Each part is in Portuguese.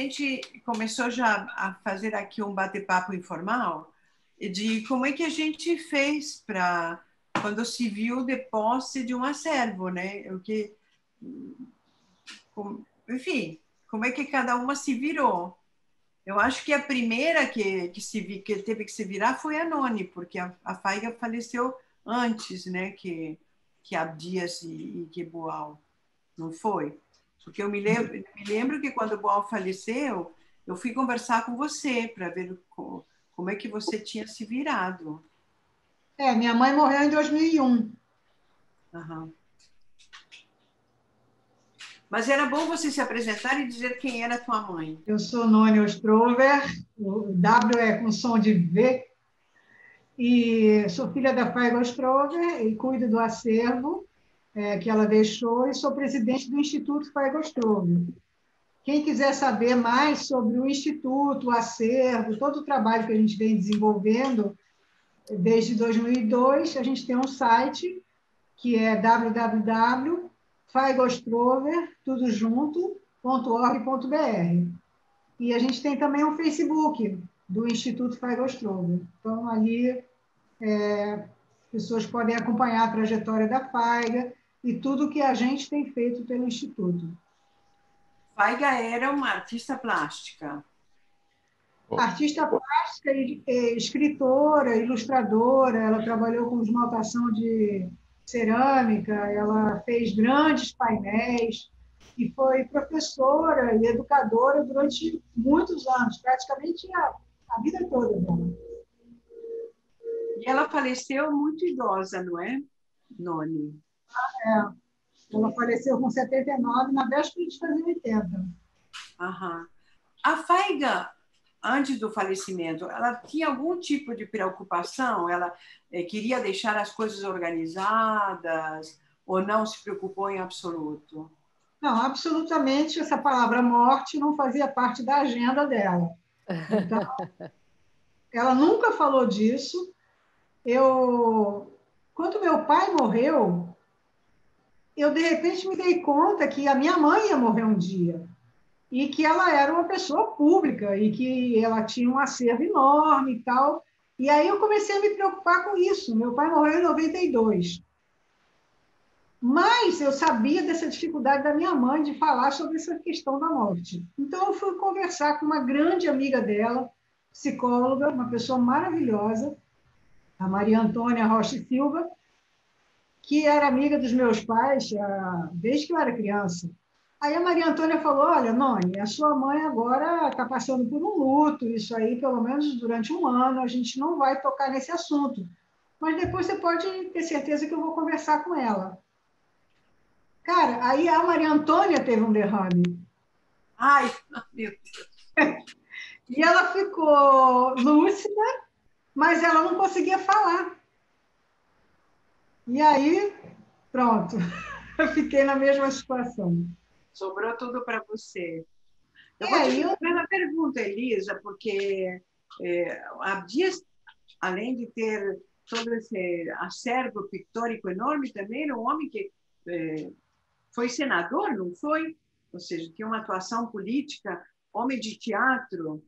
gente começou já a fazer aqui um bate-papo informal de como é que a gente fez para quando se viu de posse de um acervo, né? Enfim, como é que cada uma se virou? Eu acho que a primeira que teve que se virar foi a Noni, porque a Faiga faleceu antes, né? Que Abdias e que Boal, não foi? Porque eu me lembro que quando o Boal faleceu, eu fui conversar com você para ver como é que você tinha se virado. Minha mãe morreu em 2001. Uhum. Mas era bom você se apresentar e dizer quem era a tua mãe. Eu sou Noni Ostrover, o W é com som de V, e sou filha da Faiga Ostrover e cuido do acervo que ela deixou e sou presidente do Instituto Faiga Ostrover. Quem quiser saber mais sobre o Instituto, o acervo, todo o trabalho que a gente vem desenvolvendo desde 2002, a gente tem um site que é www.faigostrover, tudo junto, .org.br. E a gente tem também um Facebook do Instituto Faigostrover. Então, ali, pessoas podem acompanhar a trajetória da Faiga e tudo que a gente tem feito pelo Instituto. Faiga era uma artista plástica. Artista plástica, escritora, ilustradora, ela trabalhou com esmaltação de cerâmica, ela fez grandes painéis e foi professora e educadora durante muitos anos, praticamente a vida toda dela. E ela faleceu muito idosa, não é, Noni? Ela faleceu com 79, na véspera de fazer 80. Aham. A Faiga, antes do falecimento, ela tinha algum tipo de preocupação? Ela queria deixar as coisas organizadas ou não se preocupou em absoluto? Não, absolutamente essa palavra morte não fazia parte da agenda dela. Então, ela nunca falou disso. Quando meu pai morreu, eu de repente me dei conta que a minha mãe ia morrer um dia e que ela era uma pessoa pública e que ela tinha um acervo enorme e tal. E aí eu comecei a me preocupar com isso. Meu pai morreu em 92. Mas eu sabia dessa dificuldade da minha mãe de falar sobre essa questão da morte. Então eu fui conversar com uma grande amiga dela, psicóloga, uma pessoa maravilhosa, a Maria Antônia Rocha Silva, que era amiga dos meus pais desde que eu era criança. Aí a Maria Antônia falou, olha, Noni, a sua mãe agora está passando por um luto, isso aí pelo menos durante um ano, a gente não vai tocar nesse assunto. Mas depois você pode ter certeza que eu vou conversar com ela. Cara, aí a Maria Antônia teve um derrame. Ai, meu Deus. E ela ficou lúcida, mas ela não conseguia falar. E aí, pronto, eu fiquei na mesma situação. Sobrou tudo para você. Eu vou te Aí fazer uma pergunta, Elisa, porque Abdias, além de ter todo esse acervo pictórico enorme, também era um homem que foi senador, não foi? Ou seja, tinha uma atuação política, homem de teatro.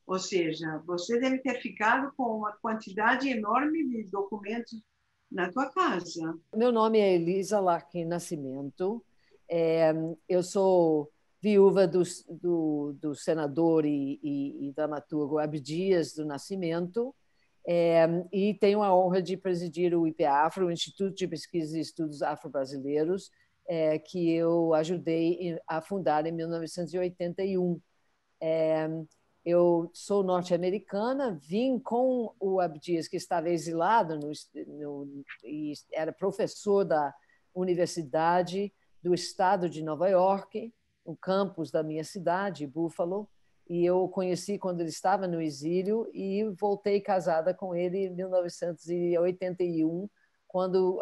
Ou seja, você deve ter ficado com uma quantidade enorme de documentos na tua casa. Meu nome é Elisa Larkin Nascimento. Eu sou viúva do senador e dramaturgo Abdias do Nascimento, e tenho a honra de presidir o IPAFRO, o Instituto de Pesquisas e Estudos Afro-Brasileiros, que eu ajudei a fundar em 1981. Eu sou norte-americana, vim com o Abdias, que estava exilado e era professor da Universidade do Estado de Nova York, no campus da minha cidade, Buffalo, e eu o conheci quando ele estava no exílio e voltei casada com ele em 1981, quando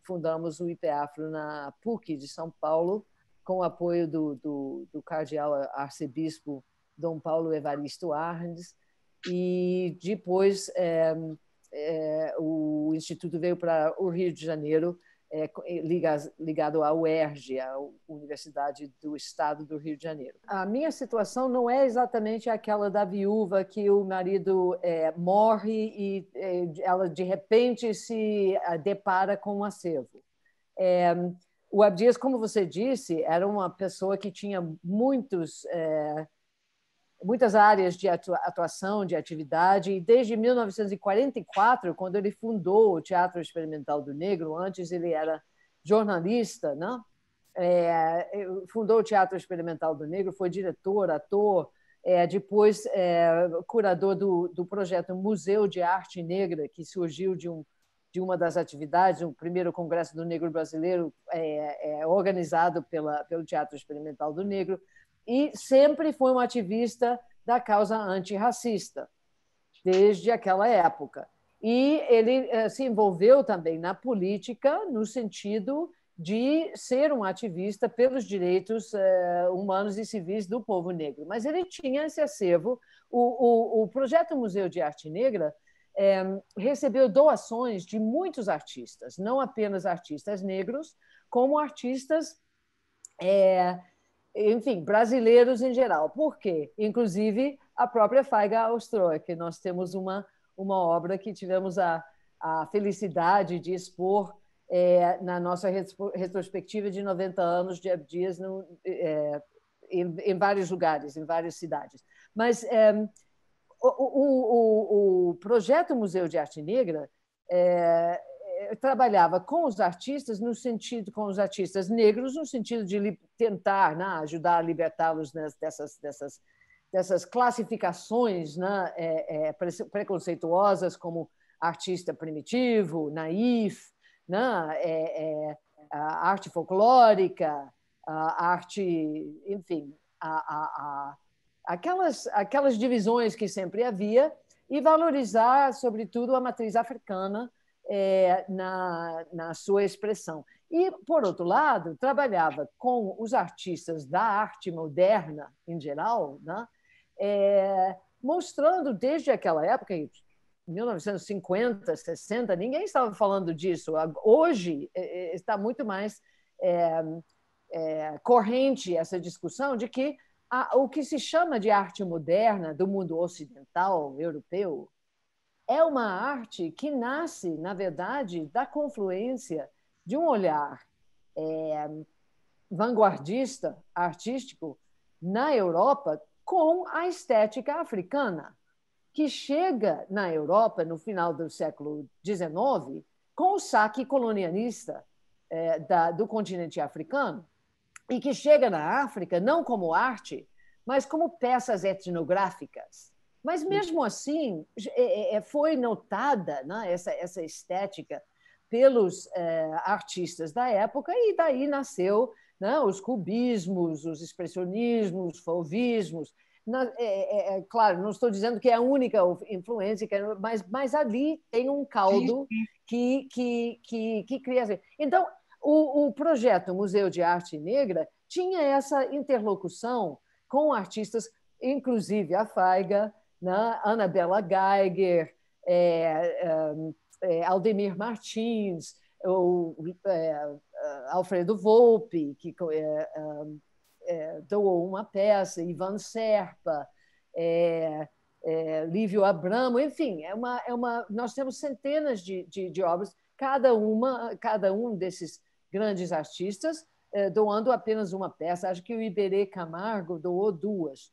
fundamos o IPAFRO na PUC de São Paulo, com o apoio do cardeal arcebispo Dom Paulo Evaristo Arnes, e depois o Instituto veio para o Rio de Janeiro ligado à UERJ, a Universidade do Estado do Rio de Janeiro. A minha situação não é exatamente aquela da viúva que o marido morre e ela, de repente, se depara com um acervo. O Abdias, como você disse, era uma pessoa que tinha muitas áreas de atuação, de atividade, e desde 1944, quando ele fundou o Teatro Experimental do Negro, antes ele era jornalista, né? Fundou o Teatro Experimental do Negro, foi diretor, ator, depois curador do projeto Museu de Arte Negra, que surgiu de uma das atividades, o primeiro Congresso do Negro Brasileiro, organizado pelo Teatro Experimental do Negro, e sempre foi um ativista da causa antirracista, desde aquela época. E ele se envolveu também na política, no sentido de ser um ativista pelos direitos humanos e civis do povo negro. Mas ele tinha esse acervo. O projeto Museu de Arte Negra recebeu doações de muitos artistas, não apenas artistas negros, como artistas enfim, brasileiros em geral. Por quê? Inclusive a própria Faiga Austroy, que nós temos uma obra que tivemos a felicidade de expor na nossa retrospectiva de 90 anos de Abdias em vários lugares, em várias cidades. Mas o projeto Museu de Arte Negra trabalhava com os artistas com os artistas negros no sentido de tentar, né, ajudar a libertá-los dessas classificações, né, preconceituosas, como artista primitivo, naif, né, a arte folclórica, a arte, enfim, aquelas divisões que sempre havia, e valorizar, sobretudo, a matriz africana na sua expressão. E, por outro lado, trabalhava com os artistas da arte moderna, em geral, né? Mostrando desde aquela época, em 1950, 60, ninguém estava falando disso. Hoje está muito mais corrente essa discussão de que o que se chama de arte moderna do mundo ocidental, europeu, é uma arte que nasce, na verdade, da confluência de um olhar vanguardista, artístico, na Europa, com a estética africana, que chega na Europa, no final do século XIX, com o saque colonialista do continente africano, e que chega na África não como arte, mas como peças etnográficas. Mas, mesmo assim, foi notada, né, essa estética pelos artistas da época, e daí nasceu, né, os cubismos, os expressionismos, fauvismos. Claro, não estou dizendo que é a única influência, mas ali tem um caldo que cria. Então, o projeto Museu de Arte Negra tinha essa interlocução com artistas, inclusive a Faiga, né? Anabela Geiger, Aldemir Martins, Alfredo Volpi, que doou uma peça, Ivan Serpa, Lívio Abramo, enfim, nós temos centenas de obras, cada um desses grandes artistas doando apenas uma peça. Acho que o Iberê Camargo doou duas.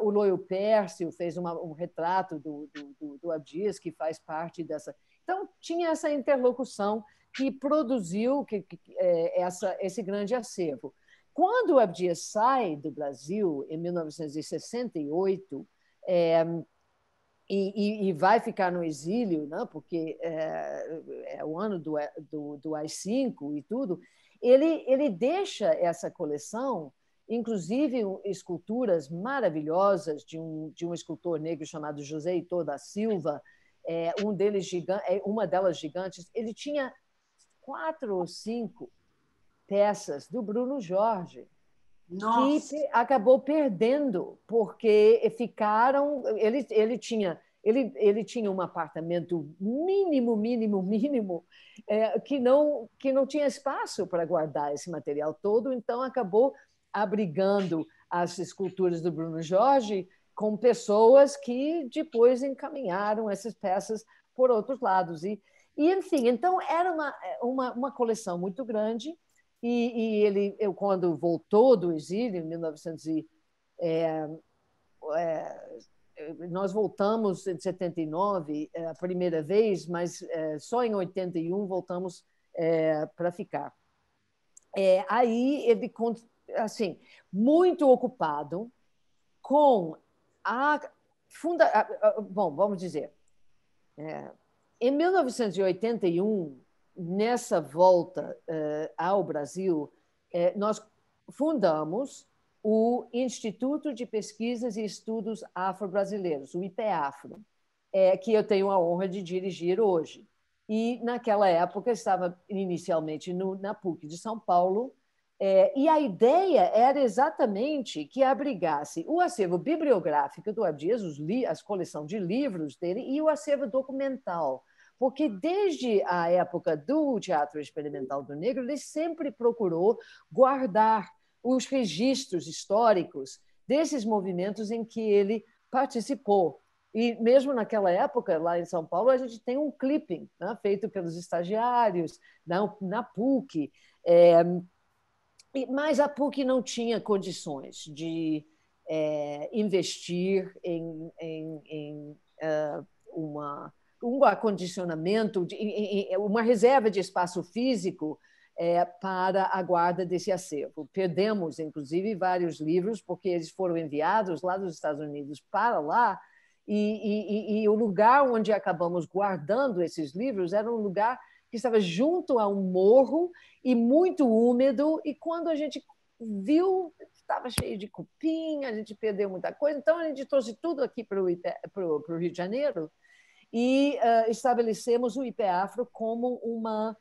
O Loio Pércio fez um retrato do Abdias, que faz parte dessa. Então, tinha essa interlocução que produziu esse grande acervo. Quando o Abdias sai do Brasil, em 1968, e vai ficar no exílio, né, porque é o ano do AI-5 e tudo, ele deixa essa coleção, inclusive esculturas maravilhosas de um escultor negro chamado José Heitor da Silva, uma delas gigantes. Ele tinha 4 ou 5 peças do Bruno Jorge, Nossa, que acabou perdendo, porque ficaram. Ele tinha Ele tinha um apartamento mínimo, que não tinha espaço para guardar esse material todo, então acabou abrigando as esculturas do Bruno Jorge com pessoas que depois encaminharam essas peças por outros lados. Enfim, então era uma coleção muito grande, eu, quando voltou do exílio, em 1900 nós voltamos em 79 a primeira vez, mas só em 81 voltamos para ficar. Aí ele, assim, muito ocupado com bom, vamos dizer, em 1981, nessa volta ao Brasil, nós fundamos o Instituto de Pesquisas e Estudos Afro-Brasileiros, o IPEAFRO, que eu tenho a honra de dirigir hoje. E, naquela época, estava inicialmente na PUC de São Paulo, e a ideia era exatamente que abrigasse o acervo bibliográfico do Abdias, a coleção de livros dele, e o acervo documental, porque desde a época do Teatro Experimental do Negro, ele sempre procurou guardar os registros históricos desses movimentos em que ele participou. E mesmo naquela época, lá em São Paulo, a gente tem um clipping, né, feito pelos estagiários na PUC, mas a PUC não tinha condições de investir em um acondicionamento, uma reserva de espaço físico para a guarda desse acervo. Perdemos, inclusive, vários livros, porque eles foram enviados lá dos Estados Unidos para lá, e o lugar onde acabamos guardando esses livros era um lugar que estava junto a um morro e muito úmido, e quando a gente viu, estava cheio de cupim, a gente perdeu muita coisa, então a gente trouxe tudo aqui para o Rio de Janeiro e estabelecemos o IPEAFRO como uma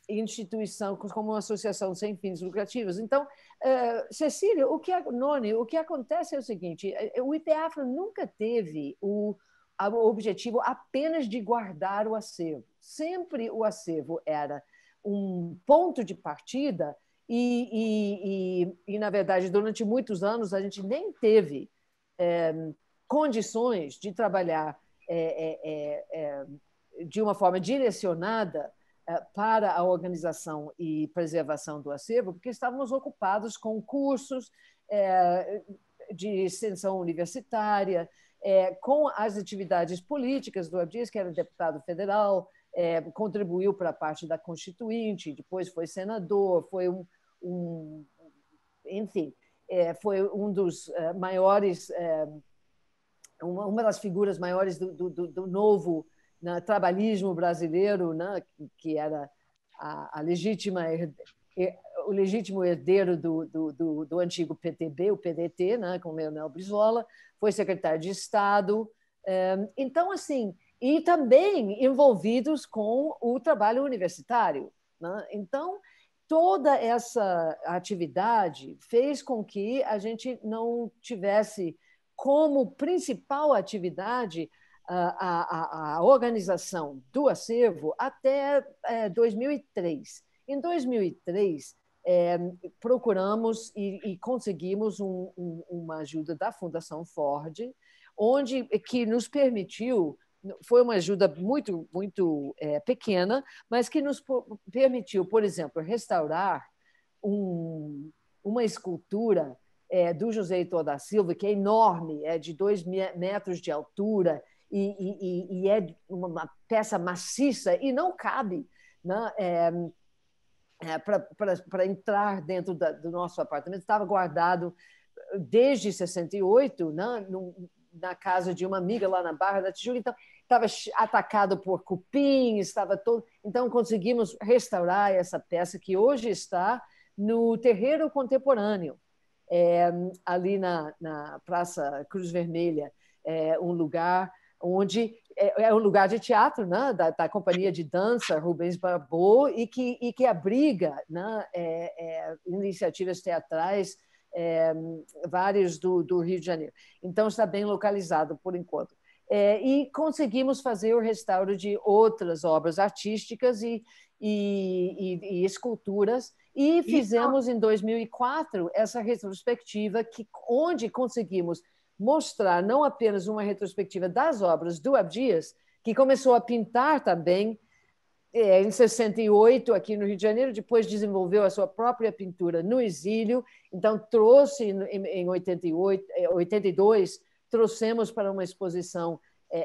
instituição, como uma associação sem fins lucrativos. Então, Cecília, Noni, o que acontece é o seguinte, o IPEAFRO nunca teve o objetivo apenas de guardar o acervo. Sempre o acervo era um ponto de partida na verdade, durante muitos anos, a gente nem teve condições de trabalhar de uma forma direcionada para a organização e preservação do acervo, porque estávamos ocupados com cursos de extensão universitária, com as atividades políticas do Abdias, que era deputado federal, contribuiu para a parte da Constituinte, depois foi senador, foi enfim, foi um dos maiores, uma das figuras maiores do novo trabalhismo brasileiro, né, que era o legítimo herdeiro do antigo PTB, o PDT, né, com Leonel Brizola, foi secretário de Estado. Então, assim, e também envolvidos com o trabalho universitário, né? Então, toda essa atividade fez com que a gente não tivesse como principal atividade a organização do acervo até 2003. Em 2003, procuramos e conseguimos uma ajuda da Fundação Ford, que nos permitiu, foi uma ajuda muito, muito pequena, mas que nos permitiu, por exemplo, restaurar uma escultura do José Heitor da Silva, que é enorme, é de 2 metros de altura, e é uma peça maciça e não cabe, né, para entrar dentro do nosso apartamento. Estava guardado desde 68, né, na casa de uma amiga lá na Barra da Tijuca, então estava atacado por cupim, estava todo. Então conseguimos restaurar essa peça que hoje está no Terreiro Contemporâneo, ali na Praça Cruz Vermelha, um lugar onde é um lugar de teatro, né, da companhia de dança Rubens Barbot, e que abriga, né, iniciativas teatrais vários do Rio de Janeiro. Então, está bem localizado, por enquanto. e conseguimos fazer o restauro de outras obras artísticas e esculturas, e fizemos em 2004 essa retrospectiva onde conseguimos mostrar não apenas uma retrospectiva das obras do Abdias, que começou a pintar também em 68 aqui no Rio de Janeiro, depois desenvolveu a sua própria pintura no exílio, então trouxe em 82, trouxemos para uma exposição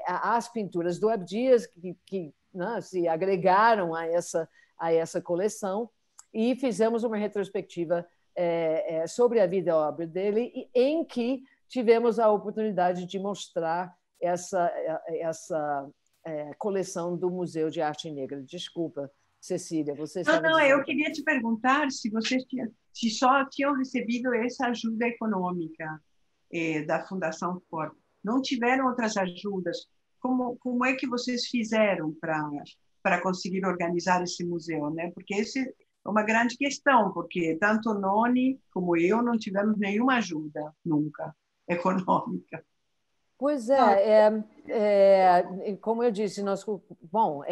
as pinturas do Abdias, que né, se agregaram a essa coleção, e fizemos uma retrospectiva sobre a vida e a obra dele, em que tivemos a oportunidade de mostrar essa coleção do Museu de Arte Negra. Desculpa, Cecília, você estava Não, dizendo. eu queria te perguntar se vocês se só tinham recebido essa ajuda econômica da Fundação Ford. Não tiveram outras ajudas? Como é que vocês fizeram para conseguir organizar esse museu, né? Porque esse é uma grande questão, porque tanto Noni como eu não tivemos nenhuma ajuda nunca econômica. Pois como eu disse, bom,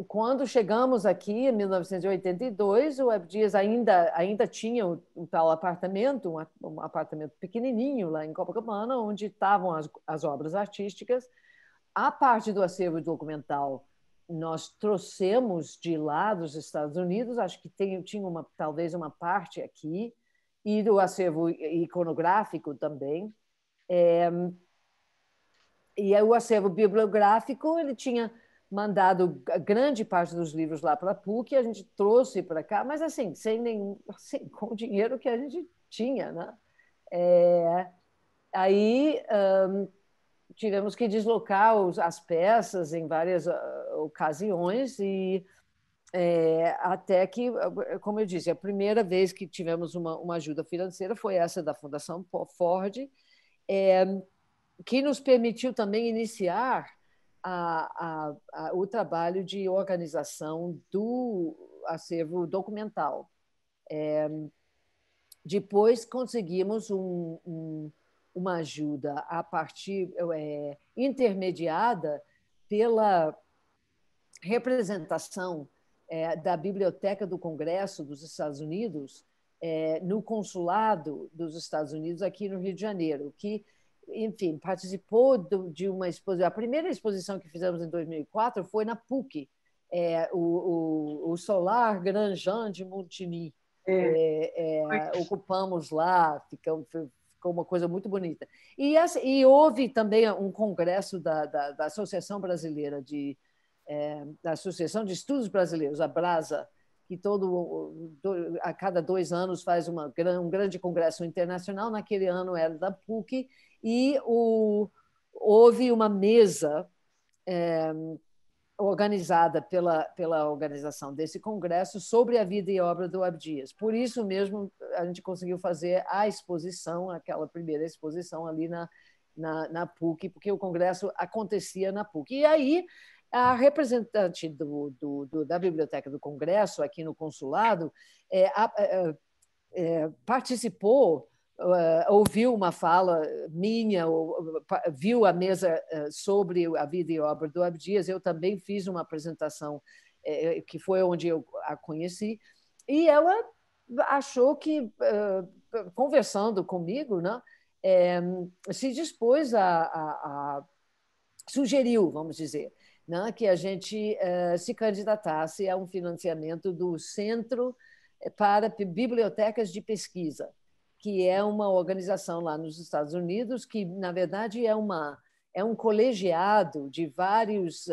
quando chegamos aqui, em 1982, o Abdias ainda tinha um tal apartamento, um apartamento pequenininho lá em Copacabana, onde estavam as obras artísticas. A parte do acervo documental nós trouxemos de lá dos Estados Unidos, acho que tinha talvez uma parte aqui, e do acervo iconográfico também. E o acervo bibliográfico, ele tinha mandado grande parte dos livros lá para a PUC, a gente trouxe para cá, mas assim, com o dinheiro que a gente tinha, né? Aí tivemos que deslocar as peças em várias ocasiões e até que, como eu disse, a primeira vez que tivemos uma ajuda financeira foi essa da Fundação Ford, que nos permitiu também iniciar o trabalho de organização do acervo documental. Depois conseguimos uma ajuda a partir intermediada pela representação da Biblioteca do Congresso dos Estados Unidos no consulado dos Estados Unidos aqui no Rio de Janeiro, que, enfim, participou de uma exposição. A primeira exposição que fizemos em 2004 foi na PUC, o Solar Grand Jean de Montigny. Ocupamos lá, ficou uma coisa muito bonita. E houve também um congresso da Associação Brasileira da Associação de Estudos Brasileiros, a BRASA, que a cada 2 anos faz um grande congresso internacional. Naquele ano era da PUC, e houve uma mesa organizada pela organização desse congresso sobre a vida e obra do Abdias. Por isso mesmo, a gente conseguiu fazer a exposição, aquela primeira exposição ali na PUC, porque o congresso acontecia na PUC. E aí, a representante da Biblioteca do Congresso, aqui no consulado, participou, ouviu uma fala minha, viu a mesa sobre a vida e obra do Abdias. Eu também fiz uma apresentação, que foi onde eu a conheci, e ela achou que, conversando comigo, né, se dispôs sugeriu, vamos dizer, né, que a gente se candidatasse a um financiamento do Centro para Bibliotecas de Pesquisa, que é uma organização lá nos Estados Unidos que, na verdade, é um colegiado de várias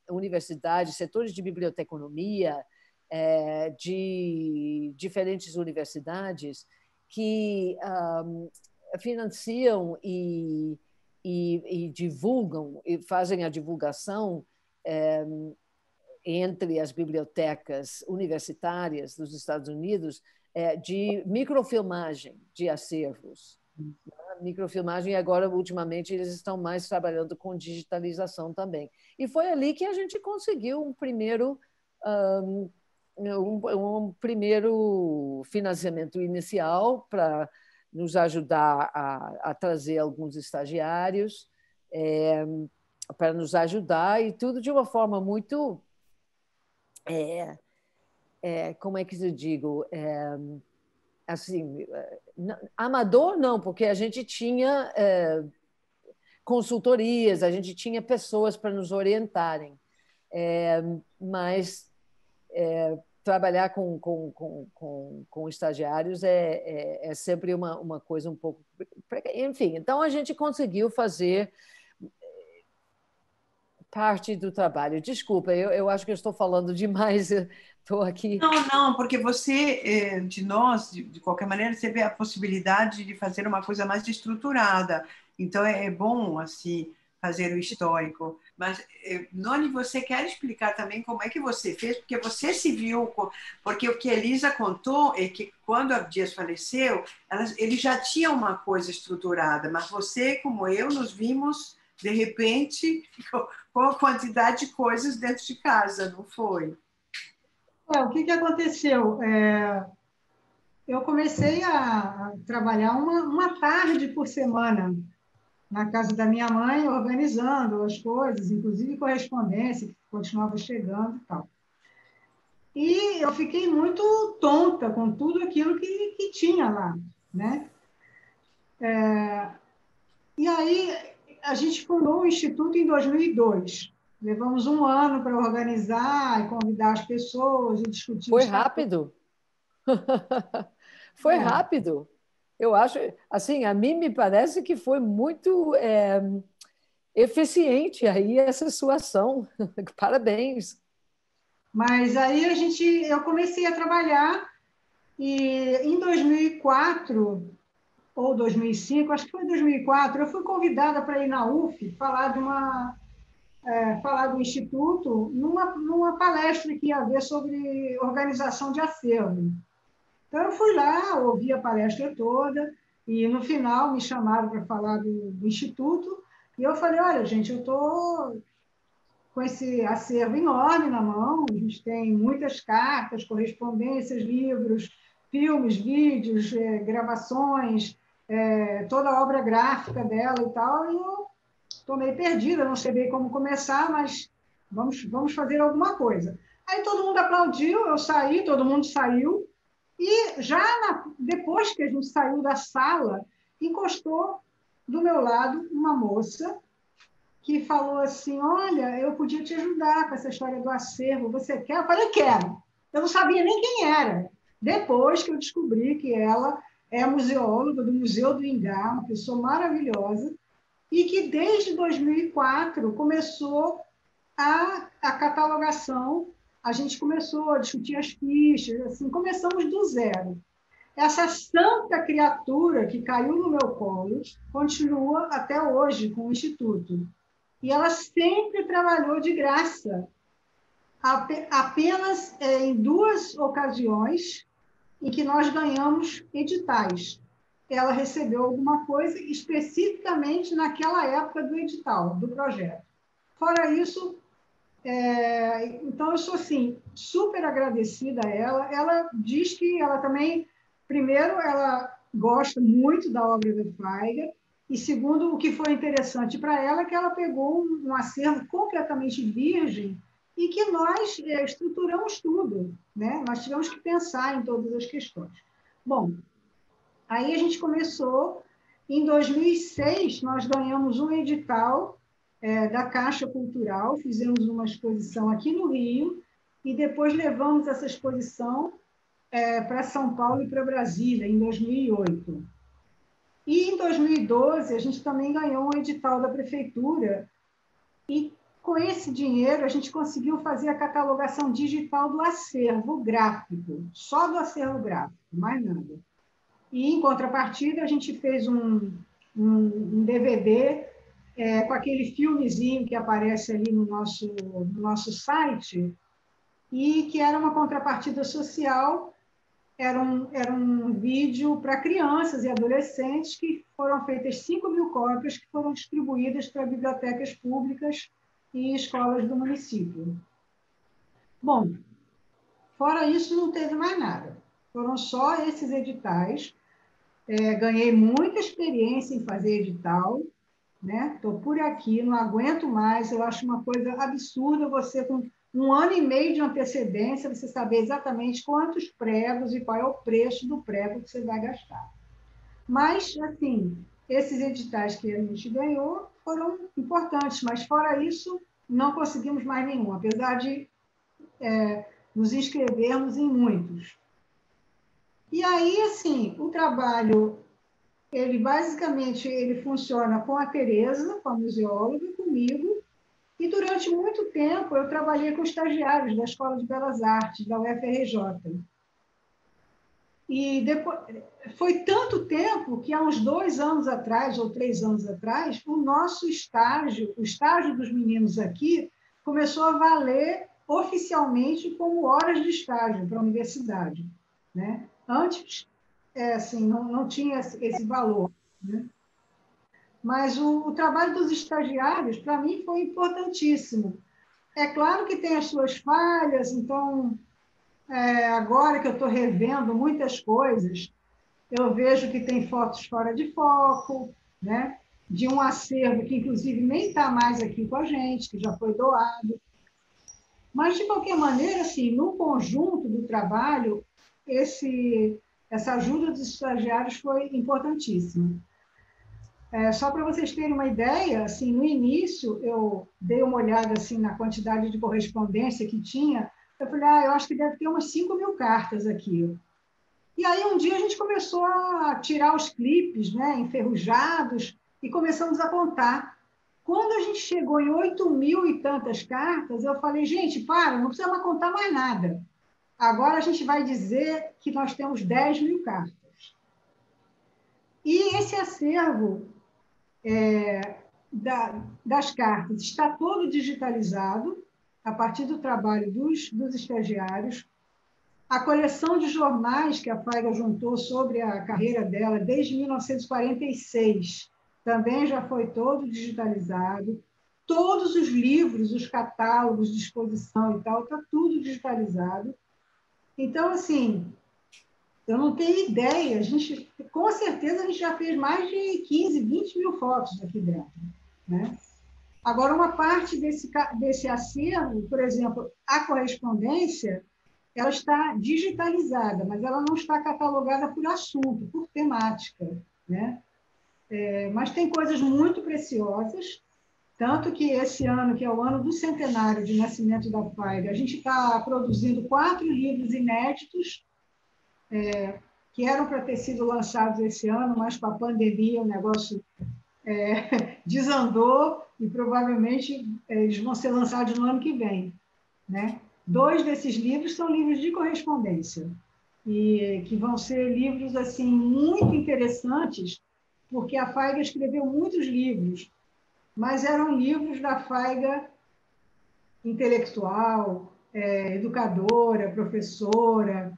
universidades, setores de biblioteconomia, de diferentes universidades, que financiam e divulgam, e fazem a divulgação entre as bibliotecas universitárias dos Estados Unidos de microfilmagem de acervos. Microfilmagem, e agora, ultimamente, eles estão mais trabalhando com digitalização também. E foi ali que a gente conseguiu um primeiro financiamento inicial para nos ajudar a trazer alguns estagiários, para nos ajudar, e tudo de uma forma muito... como é que eu digo? Assim, amador não, porque a gente tinha consultorias, a gente tinha pessoas para nos orientarem, mas trabalhar com estagiários é sempre uma coisa um pouco... Enfim, então a gente conseguiu fazer parte do trabalho. Desculpa, eu acho que eu estou falando demais, estou aqui... Não, não, porque você, de nós, de qualquer maneira, você vê a possibilidade de fazer uma coisa mais estruturada. Então, é bom, assim, fazer o histórico. Mas, Noni, você quer explicar também como é que você fez? Porque você se viu... Porque o que a Elisa contou é que, quando Abdias faleceu, ele já tinha uma coisa estruturada, mas você, como eu, nos vimos, de repente, com a quantidade de coisas dentro de casa, não foi? O que aconteceu? Eu comecei a trabalhar uma tarde por semana na casa da minha mãe, organizando as coisas, inclusive correspondência, que continuava chegando e tal. E eu fiquei muito tonta com tudo aquilo que tinha lá, né? E aí a gente fundou o Instituto em 2002. Levamos um ano para organizar e convidar as pessoas e discutir Foi os fatores. rápido. Foi rápido. Eu acho, assim, a mim me parece que foi muito eficiente aí essa sua ação. Parabéns. Mas aí eu comecei a trabalhar e em 2004 ou 2005, acho que foi 2004, eu fui convidada para ir na UF falar do Instituto numa palestra que ia haver sobre organização de acervo. Então, eu fui lá, ouvi a palestra toda, e no final me chamaram para falar do Instituto, e eu falei, olha, gente, eu estou com esse acervo enorme na mão, a gente tem muitas cartas, correspondências, livros, filmes, vídeos, gravações, toda a obra gráfica dela e tal, e eu estou meio perdida, não sei bem como começar, mas vamos fazer alguma coisa. Aí todo mundo aplaudiu, eu saí, todo mundo saiu, e já depois que a gente saiu da sala, encostou do meu lado uma moça que falou assim, olha, eu podia te ajudar com essa história do acervo, você quer? Eu falei, quero. Eu não sabia nem quem era. Depois que eu descobri que ela é museóloga do Museu do Ingá, uma pessoa maravilhosa, e que desde 2004 começou a catalogação, a gente começou a discutir as fichas, assim, começamos do zero. Essa santa criatura que caiu no meu colo continua até hoje com o Instituto. E ela sempre trabalhou de graça, apenas em 2 ocasiões em que nós ganhamos editais. Ela recebeu alguma coisa especificamente naquela época do edital, do projeto. Fora isso, então eu sou assim, super agradecida a ela. Ela diz que ela também, primeiro, ela gosta muito da obra do Feiger, e segundo, o que foi interessante para ela é que ela pegou um acervo completamente virgem e que nós estruturamos tudo, né? Nós tivemos que pensar em todas as questões. Bom, aí a gente começou, em 2006, nós ganhamos um edital da Caixa Cultural, fizemos uma exposição aqui no Rio, e depois levamos essa exposição para São Paulo e para Brasília, em 2008. E em 2012, a gente também ganhou um edital da Prefeitura, e com esse dinheiro a gente conseguiu fazer a catalogação digital do acervo gráfico, só do acervo gráfico, mais nada. E, em contrapartida, a gente fez um DVD com aquele filmezinho que aparece ali no nosso site, e que era uma contrapartida social, era um vídeo para crianças e adolescentes, que foram feitas 5.000 cópias, que foram distribuídas para bibliotecas públicas e escolas do município. Bom, Fora isso, não teve mais nada. Foram só esses editais. Ganhei muita experiência em fazer edital, né? Estou por aqui, não aguento mais. Eu acho uma coisa absurda você, com 1 ano e meio de antecedência, você saber exatamente quantos pregos e qual é o preço do prego que você vai gastar. Mas, assim, esses editais que a gente ganhou foram importantes, mas fora isso, não conseguimos mais nenhum, apesar de nos inscrevermos em muitos. E aí, assim, o trabalho, ele basicamente ele funciona com a Tereza, com a museóloga, comigo, e durante muito tempo eu trabalhei com estagiários da Escola de Belas Artes, da UFRJ. E depois, foi tanto tempo que há uns 2 anos atrás, ou 3 anos atrás, o nosso estágio, o estágio dos meninos aqui, começou a valer oficialmente como horas de estágio para a universidade, né? Antes, assim, não tinha esse valor, né? Mas o trabalho dos estagiários, para mim, foi importantíssimo. É claro que tem as suas falhas, então, agora que eu estou revendo muitas coisas, eu vejo que tem fotos fora de foco, né? De um acervo que, inclusive, nem está mais aqui com a gente, que já foi doado. Mas, de qualquer maneira, assim, no conjunto do trabalho, essa ajuda dos estagiários foi importantíssima. Só para vocês terem uma ideia, assim, no início, eu dei uma olhada assim, na quantidade de correspondência que tinha, eu falei, eu acho que deve ter umas 5.000 cartas aqui. E aí, um dia, a gente começou a tirar os clipes, né, enferrujados, e começamos a contar. Quando a gente chegou em 8.000 e tantas cartas, eu falei, gente, não precisa mais contar mais nada. Agora a gente vai dizer que nós temos 10.000 cartas. E esse acervo das cartas está todo digitalizado, a partir do trabalho dos estagiários. A coleção de jornais que a Faiga juntou sobre a carreira dela desde 1946 também já foi todo digitalizado. Todos os livros, os catálogos de exposição e tal, está tudo digitalizado. Então, assim, eu não tenho ideia. Com certeza, a gente já fez mais de 15, 20 mil fotos aqui dentro, né? Agora, uma parte desse acervo, por exemplo, a correspondência, ela está digitalizada, mas ela não está catalogada por assunto, por temática, né? Mas tem coisas muito preciosas, tanto que esse ano, que é o ano do centenário de nascimento da Faiga, a gente está produzindo 4 livros inéditos, que eram para ter sido lançados esse ano, mas com a pandemia o negócio desandou e provavelmente eles vão ser lançados no ano que vem, né? 2 desses livros são livros de correspondência, e que vão ser livros assim muito interessantes, porque a Faiga escreveu muitos livros, mas eram livros da Faiga intelectual, educadora, professora,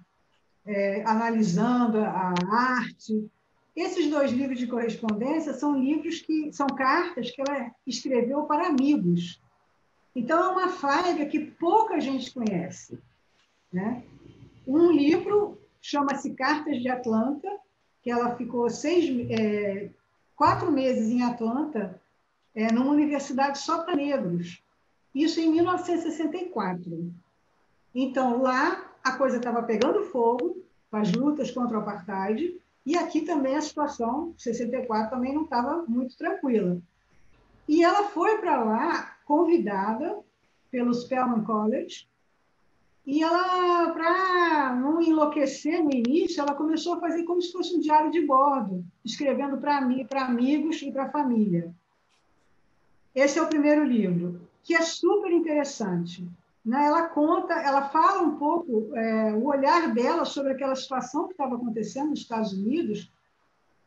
analisando a arte. Esses 2 livros de correspondência são livros que são cartas que ela escreveu para amigos. Então, é uma Faiga que pouca gente conhece, né? Um livro chama-se Cartas de Atlanta, que ela ficou 4 meses em Atlanta, numa universidade só para negros. Isso em 1964. Então, lá a coisa estava pegando fogo, com as lutas contra o apartheid, e aqui também a situação, 64, também não estava muito tranquila. E ela foi para lá convidada pelo Spelman College, e ela, para não enlouquecer no início, ela começou a fazer como se fosse um diário de bordo, escrevendo para amigos e para a família. Esse é o primeiro livro, que é super interessante, né? Ela fala um pouco o olhar dela sobre aquela situação que estava acontecendo nos Estados Unidos,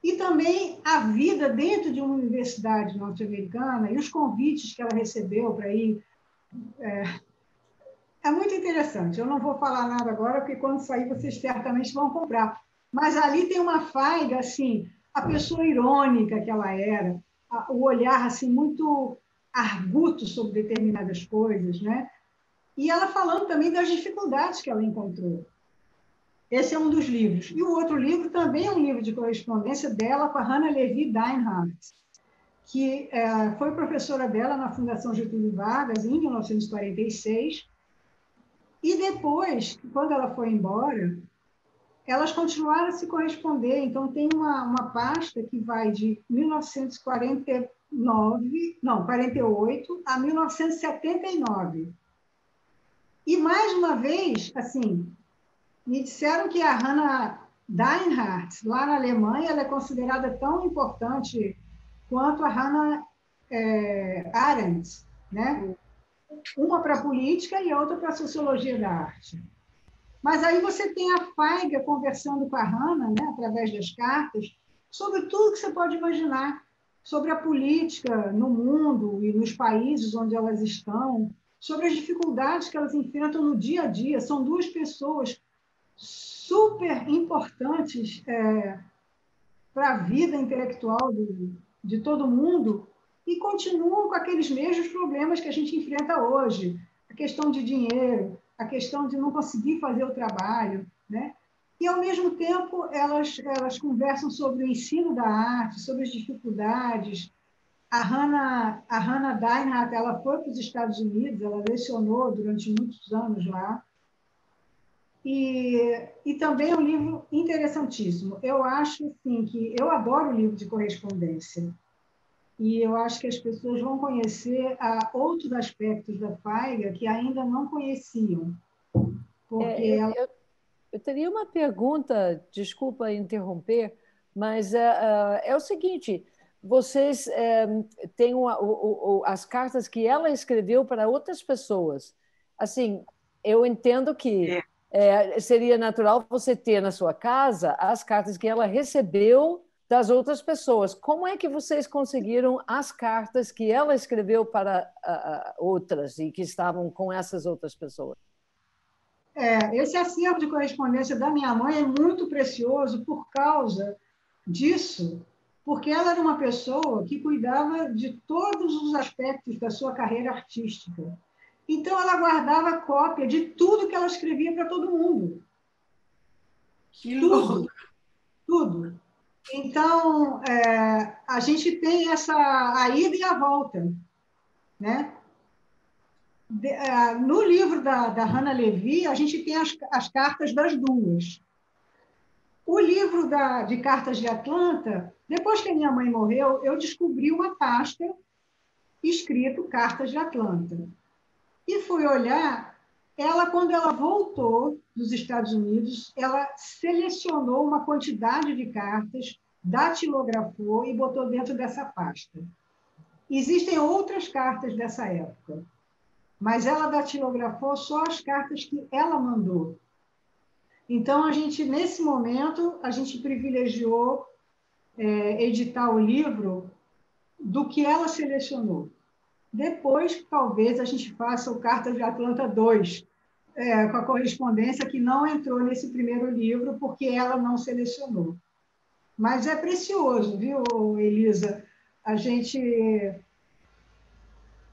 e também a vida dentro de uma universidade norte-americana e os convites que ela recebeu para ir. É muito interessante. Eu não vou falar nada agora, porque quando sair vocês certamente vão comprar. Mas ali tem uma Faiga, assim, a pessoa irônica que ela era, o olhar assim muito arguto sobre determinadas coisas, né? e ela falando também das dificuldades que ela encontrou. Esse é um dos livros. E o outro livro também é um livro de correspondência dela com a Hannah Levi Deinhardt, que foi professora dela na Fundação Getúlio Vargas em 1946. E depois, quando ela foi embora, elas continuaram a se corresponder. Então, tem uma pasta que vai de 48 a 1979. E, mais uma vez, assim, me disseram que a Hannah Deinhardt, lá na Alemanha, ela é considerada tão importante quanto a Hannah Arendt, né? Uma para a política e a outra para a sociologia da arte. Mas aí você tem a Feiga conversando com a Hannah, né, através das cartas, sobre tudo que você pode imaginar, sobre a política no mundo e nos países onde elas estão, sobre as dificuldades que elas enfrentam no dia a dia. São duas pessoas super importantes para a vida intelectual de todo mundo e continuam com aqueles mesmos problemas que a gente enfrenta hoje. A questão de dinheiro, a questão de não conseguir fazer o trabalho, né? E, ao mesmo tempo, elas conversam sobre o ensino da arte, sobre as dificuldades. A Hannah Deinhardt, ela foi para os Estados Unidos, ela lecionou durante muitos anos lá. E também é um livro interessantíssimo. Eu acho assim, que eu adoro livro de correspondência. E eu acho que as pessoas vão conhecer outros aspectos da Feiga que ainda não conheciam. Porque eu teria uma pergunta, desculpa interromper, mas é o seguinte: vocês têm as cartas que ela escreveu para outras pessoas. Assim, eu entendo que seria natural você ter na sua casa as cartas que ela recebeu das outras pessoas. Como é que vocês conseguiram as cartas que ela escreveu para outras e que estavam com essas outras pessoas? Esse acervo de correspondência da minha mãe é muito precioso por causa disso, porque ela era uma pessoa que cuidava de todos os aspectos da sua carreira artística. Então, ela guardava cópia de tudo que ela escrevia para todo mundo. Que louco! Tudo. Então, a gente tem a ida e a volta, né? No livro da Hannah Levi, a gente tem as cartas das duas. O livro de Cartas de Atlanta, depois que a minha mãe morreu, eu descobri uma pasta escrito Cartas de Atlanta. E fui olhar, quando ela voltou dos Estados Unidos, ela selecionou uma quantidade de cartas, datilografou e botou dentro dessa pasta. Existem outras cartas dessa época, mas ela datilografou só as cartas que ela mandou. Então, nesse momento, a gente privilegiou editar o livro do que ela selecionou. Depois, talvez, a gente faça o Cartas de Atlanta 2, com a correspondência que não entrou nesse primeiro livro, porque ela não selecionou. Mas é precioso, viu, Elisa?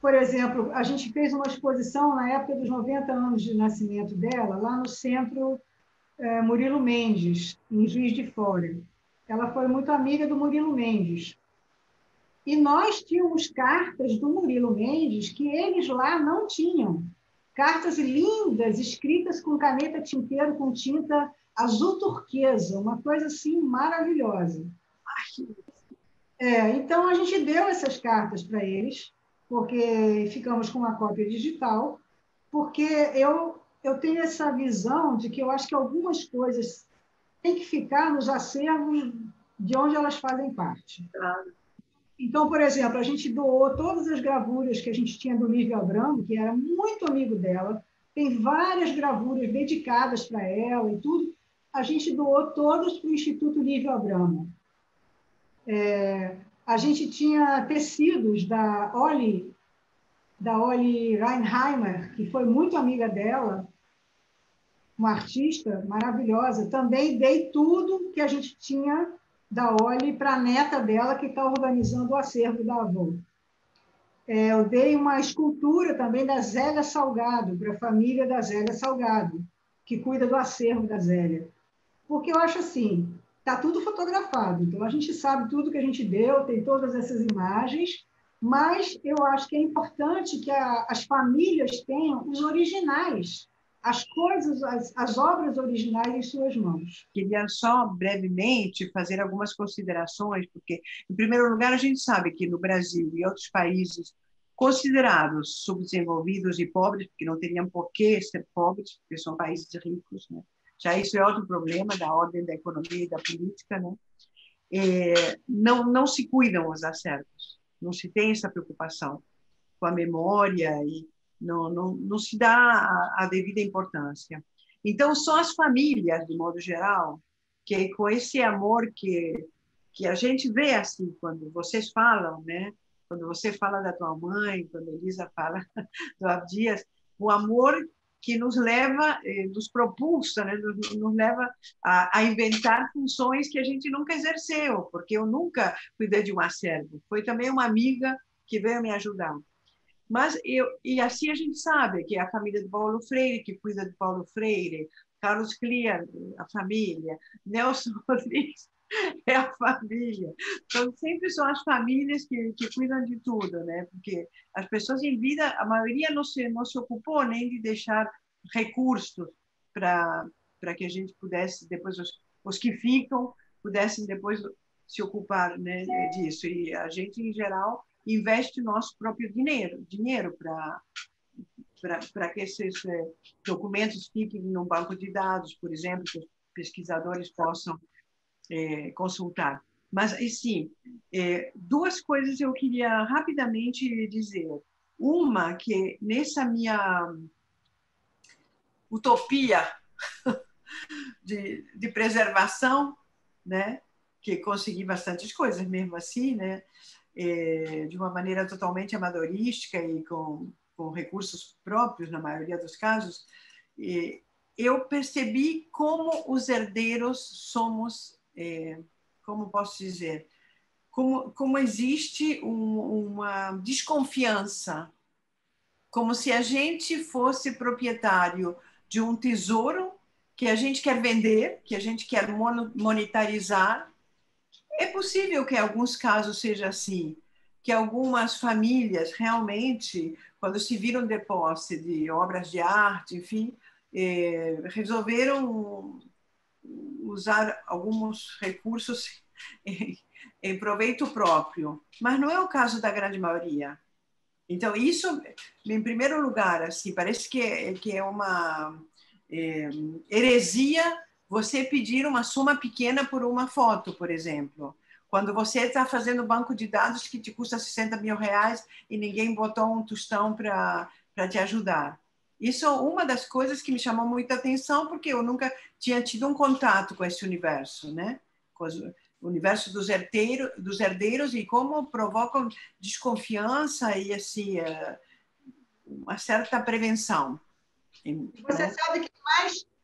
Por exemplo, a gente fez uma exposição na época dos 90 anos de nascimento dela, lá no Centro Murilo Mendes, em Juiz de Fora. Ela foi muito amiga do Murilo Mendes. E nós tínhamos cartas do Murilo Mendes que eles lá não tinham. Cartas lindas, escritas com caneta tinteiro, com tinta azul turquesa, uma coisa assim maravilhosa. Então, a gente deu essas cartas para eles, porque ficamos com uma cópia digital, porque eu tenho essa visão de que eu acho que algumas coisas têm que ficar nos acervos de onde elas fazem parte. Claro. Então, por exemplo, a gente doou todas as gravuras que a gente tinha do Lívio Abramo, que era muito amigo dela, tem várias gravuras dedicadas para ela e tudo, a gente doou todas para o Instituto Lívio Abramo. A gente tinha tecidos da Olli Reinheimer, que foi muito amiga dela, uma artista maravilhosa. Também dei tudo que a gente tinha da Olli para a neta dela, que está organizando o acervo da avó. Eu dei uma escultura também da Zélia Salgado, para a família da Zélia Salgado, que cuida do acervo da Zélia. Porque eu acho assim, está tudo fotografado, então a gente sabe tudo que a gente deu, tem todas essas imagens, mas eu acho que é importante que as famílias tenham os originais, as coisas, as obras originais em suas mãos. Queria só brevemente fazer algumas considerações, porque, em primeiro lugar, a gente sabe que no Brasil e outros países considerados subdesenvolvidos e pobres, porque não teriam por que ser pobres, porque são países ricos, né? Já isso é outro problema da ordem da economia e da política, né? Não se cuidam os acervos, não se tem essa preocupação com a memória e não se dá a devida importância. Então, são as famílias, de modo geral, que com esse amor que a gente vê assim, quando vocês falam, né? Quando você fala da tua mãe, quando a Elisa fala do Abdias, o amor que nos leva, nos propulsa, né? Nos leva a inventar funções que a gente nunca exerceu, porque eu nunca cuidei de um acervo. Foi também uma amiga que veio me ajudar. Mas e assim a gente sabe que é a família do Paulo Freire, que cuida do Paulo Freire, Carlos Clear, a família, Nelson Rodrigues, é a família. Então, sempre são as famílias que cuidam de tudo, né? Porque as pessoas em vida, a maioria não se ocupou nem de deixar recursos para que a gente pudesse, depois, os que ficam, pudessem depois se ocupar, né, disso. E a gente, em geral, investe nosso próprio dinheiro para que esses documentos fiquem no banco de dados, por exemplo, que os pesquisadores possam consultar. Mas, assim, duas coisas eu queria rapidamente dizer. Uma, que nessa minha utopia de preservação, né, que consegui bastantes coisas mesmo assim, né, de uma maneira totalmente amadorística e com recursos próprios, na maioria dos casos, eu percebi como os herdeiros somos, como posso dizer, como existe uma desconfiança, como se a gente fosse proprietário de um tesouro que a gente quer vender, que a gente quer monetarizar. É possível que em alguns casos seja assim, que algumas famílias realmente, quando se viram de posse de obras de arte, enfim, resolveram usar alguns recursos em proveito próprio, mas não é o caso da grande maioria. Então, isso, em primeiro lugar, assim, parece que é uma heresia você pedir uma soma pequena por uma foto, por exemplo. Quando você está fazendo banco de dados que te custa 60 mil reais e ninguém botou um tostão para te ajudar. Isso é uma das coisas que me chamou muita atenção, porque eu nunca tinha tido um contato com esse universo, né? Com o universo dos herdeiros e como provocam desconfiança e assim, uma certa prevenção. Você Né? sabe que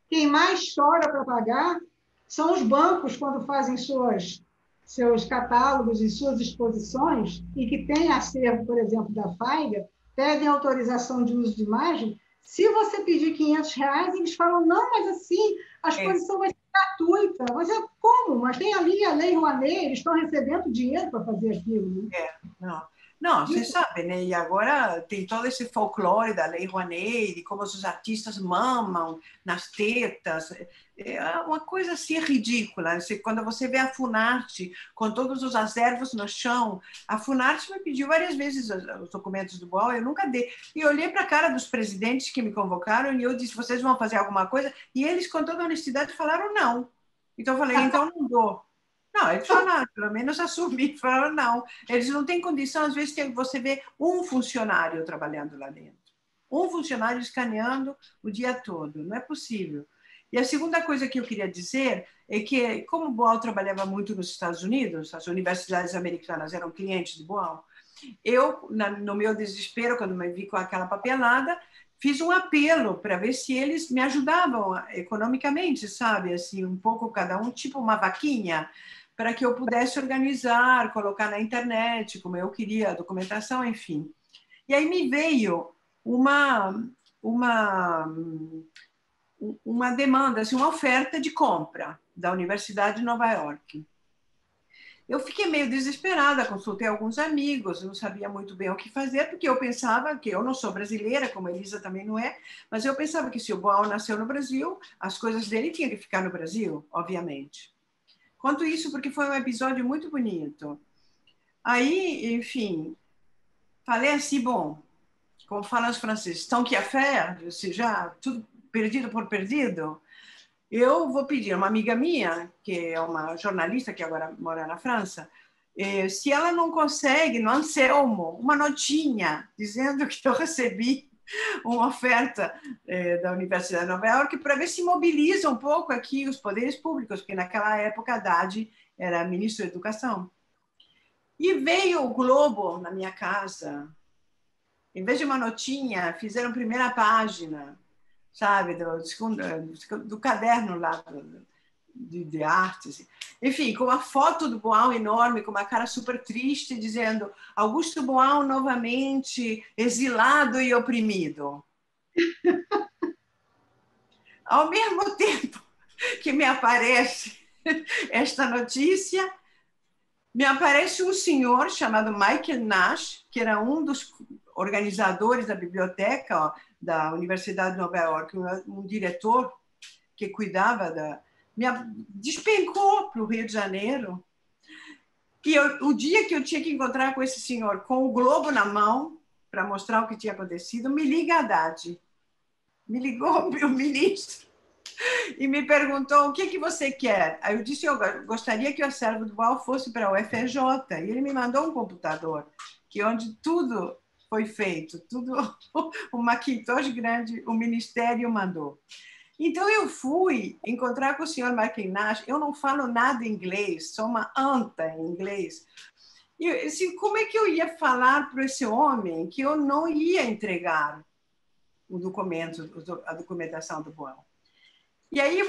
quem mais chora para pagar são os bancos quando fazem seus catálogos e suas exposições e que tem acervo, por exemplo, da FAIGA, pedem autorização de uso de imagem. Se você pedir R$ 500, eles falam, não, mas assim, a exposição vai ser gratuita. Mas como? Mas tem ali a Lei Rouanet, eles estão recebendo dinheiro para fazer aquilo. Né? Não, você sabe, né? E agora tem todo esse folclore da Lei Rouanet, de como os artistas mamam nas tetas. É uma coisa assim ridícula. Quando você vê a Funarte com todos os acervos no chão, a Funarte me pediu várias vezes os documentos do BOL, eu nunca dei. E eu olhei para a cara dos presidentes que me convocaram e eu disse, vocês vão fazer alguma coisa? E eles, com toda honestidade, falaram não. Então eu falei, então não dou. Não, eles falaram, pelo menos assumir, falaram não. Eles não têm condição, às vezes você vê um funcionário trabalhando lá dentro. Um funcionário escaneando o dia todo. Não é possível. E a segunda coisa que eu queria dizer é que, como o Boal trabalhava muito nos Estados Unidos, as universidades americanas eram clientes do Boal, eu, no meu desespero, quando me vi com aquela papelada, fiz um apelo para ver se eles me ajudavam economicamente, sabe? Assim, um pouco cada um, tipo uma vaquinha, para que eu pudesse organizar, colocar na internet, como eu queria, a documentação, enfim. E aí me veio uma demanda, assim, uma oferta de compra da Universidade de Nova York. Eu fiquei meio desesperada, consultei alguns amigos, não sabia muito bem o que fazer, porque eu pensava que eu não sou brasileira, como a Elisa também não é, mas eu pensava que se o Boal nasceu no Brasil, as coisas dele tinham que ficar no Brasil, obviamente. Conto isso porque foi um episódio muito bonito. Aí, enfim, falei assim, bom, como falam os franceses, tant qu'à faire, ou seja, tudo perdido por perdido, eu vou pedir a uma amiga minha, que é uma jornalista que agora mora na França, se ela não consegue, no Anselmo, uma notinha dizendo que eu recebi uma oferta da Universidade de Nova York para ver se mobiliza um pouco aqui os poderes públicos, porque naquela época a Haddad era ministro da Educação. E veio o Globo na minha casa, em vez de uma notinha, fizeram primeira página, sabe, do caderno lá de artes. Enfim, com uma foto do Boal enorme, com uma cara super triste, dizendo Augusto Boal novamente exilado e oprimido. Ao mesmo tempo que me aparece esta notícia, me aparece um senhor chamado Michael Nash, que era um dos organizadores da biblioteca da Universidade de Nova York, um diretor que cuidava me despencou para o Rio de Janeiro. E o dia que eu tinha que encontrar com esse senhor, com o Globo na mão, para mostrar o que tinha acontecido, me liga a Haddad. Me ligou o ministro e me perguntou o que você quer. Aí eu disse, eu gostaria que o acervo do Boal fosse para o UFRJ. E ele me mandou um computador, que onde tudo foi feito, tudo, um Macintosh grande, o ministério mandou. Então eu fui encontrar com o senhor Michael Nash, eu não falo nada em inglês, sou uma anta em inglês. E assim, como é que eu ia falar para esse homem que eu não ia entregar o documento, a documentação do Boal? E aí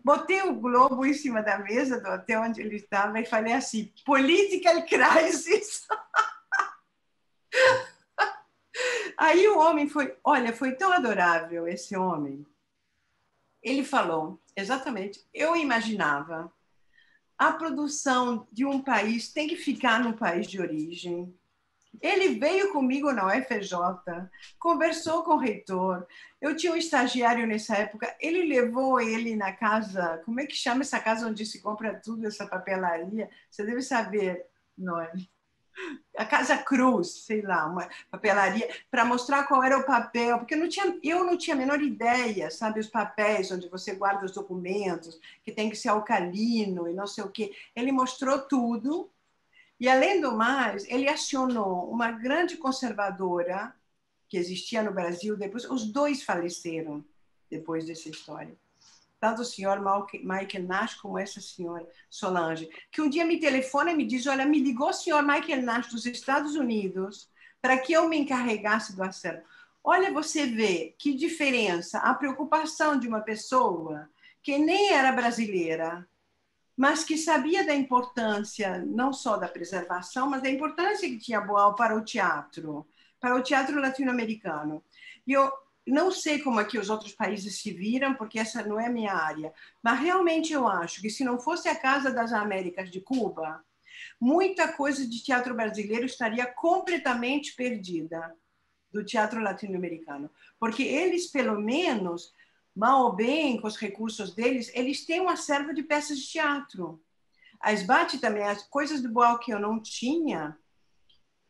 botei o Globo em cima da mesa do hotel onde ele estava e falei assim, political crisis. Aí o homem foi tão adorável esse homem. Ele falou, exatamente, eu imaginava a produção de um país tem que ficar no país de origem. Ele veio comigo na UFRJ, conversou com o reitor. Eu tinha um estagiário nessa época, ele levou ele na casa, como é que chama essa casa onde se compra tudo, essa papelaria? Você deve saber, Noemi. A Casa Cruz, sei lá, uma papelaria, para mostrar qual era o papel, porque eu não tinha a menor ideia, sabe, os papéis onde você guarda os documentos, que tem que ser alcalino e não sei o quê. Ele mostrou tudo. E, além do mais, ele acionou uma grande conservadora que existia no Brasil. Depois, os dois faleceram depois dessa história. Tanto o senhor Michael Nash como essa senhora Solange, que um dia me telefona e me diz, olha, me ligou o senhor Michael Nash dos Estados Unidos para que eu me encarregasse do acervo. Olha, você vê que diferença, a preocupação de uma pessoa que nem era brasileira, mas que sabia da importância, não só da preservação, mas da importância que tinha Boal para o teatro latino-americano. E eu não sei como é que os outros países se viram, porque essa não é a minha área, mas realmente eu acho que se não fosse a Casa das Américas de Cuba, muita coisa de teatro brasileiro estaria completamente perdida do teatro latino-americano, porque eles, pelo menos, mal ou bem, com os recursos deles, eles têm um acervo de peças de teatro. A SBAT também, as coisas do Boal que eu não tinha,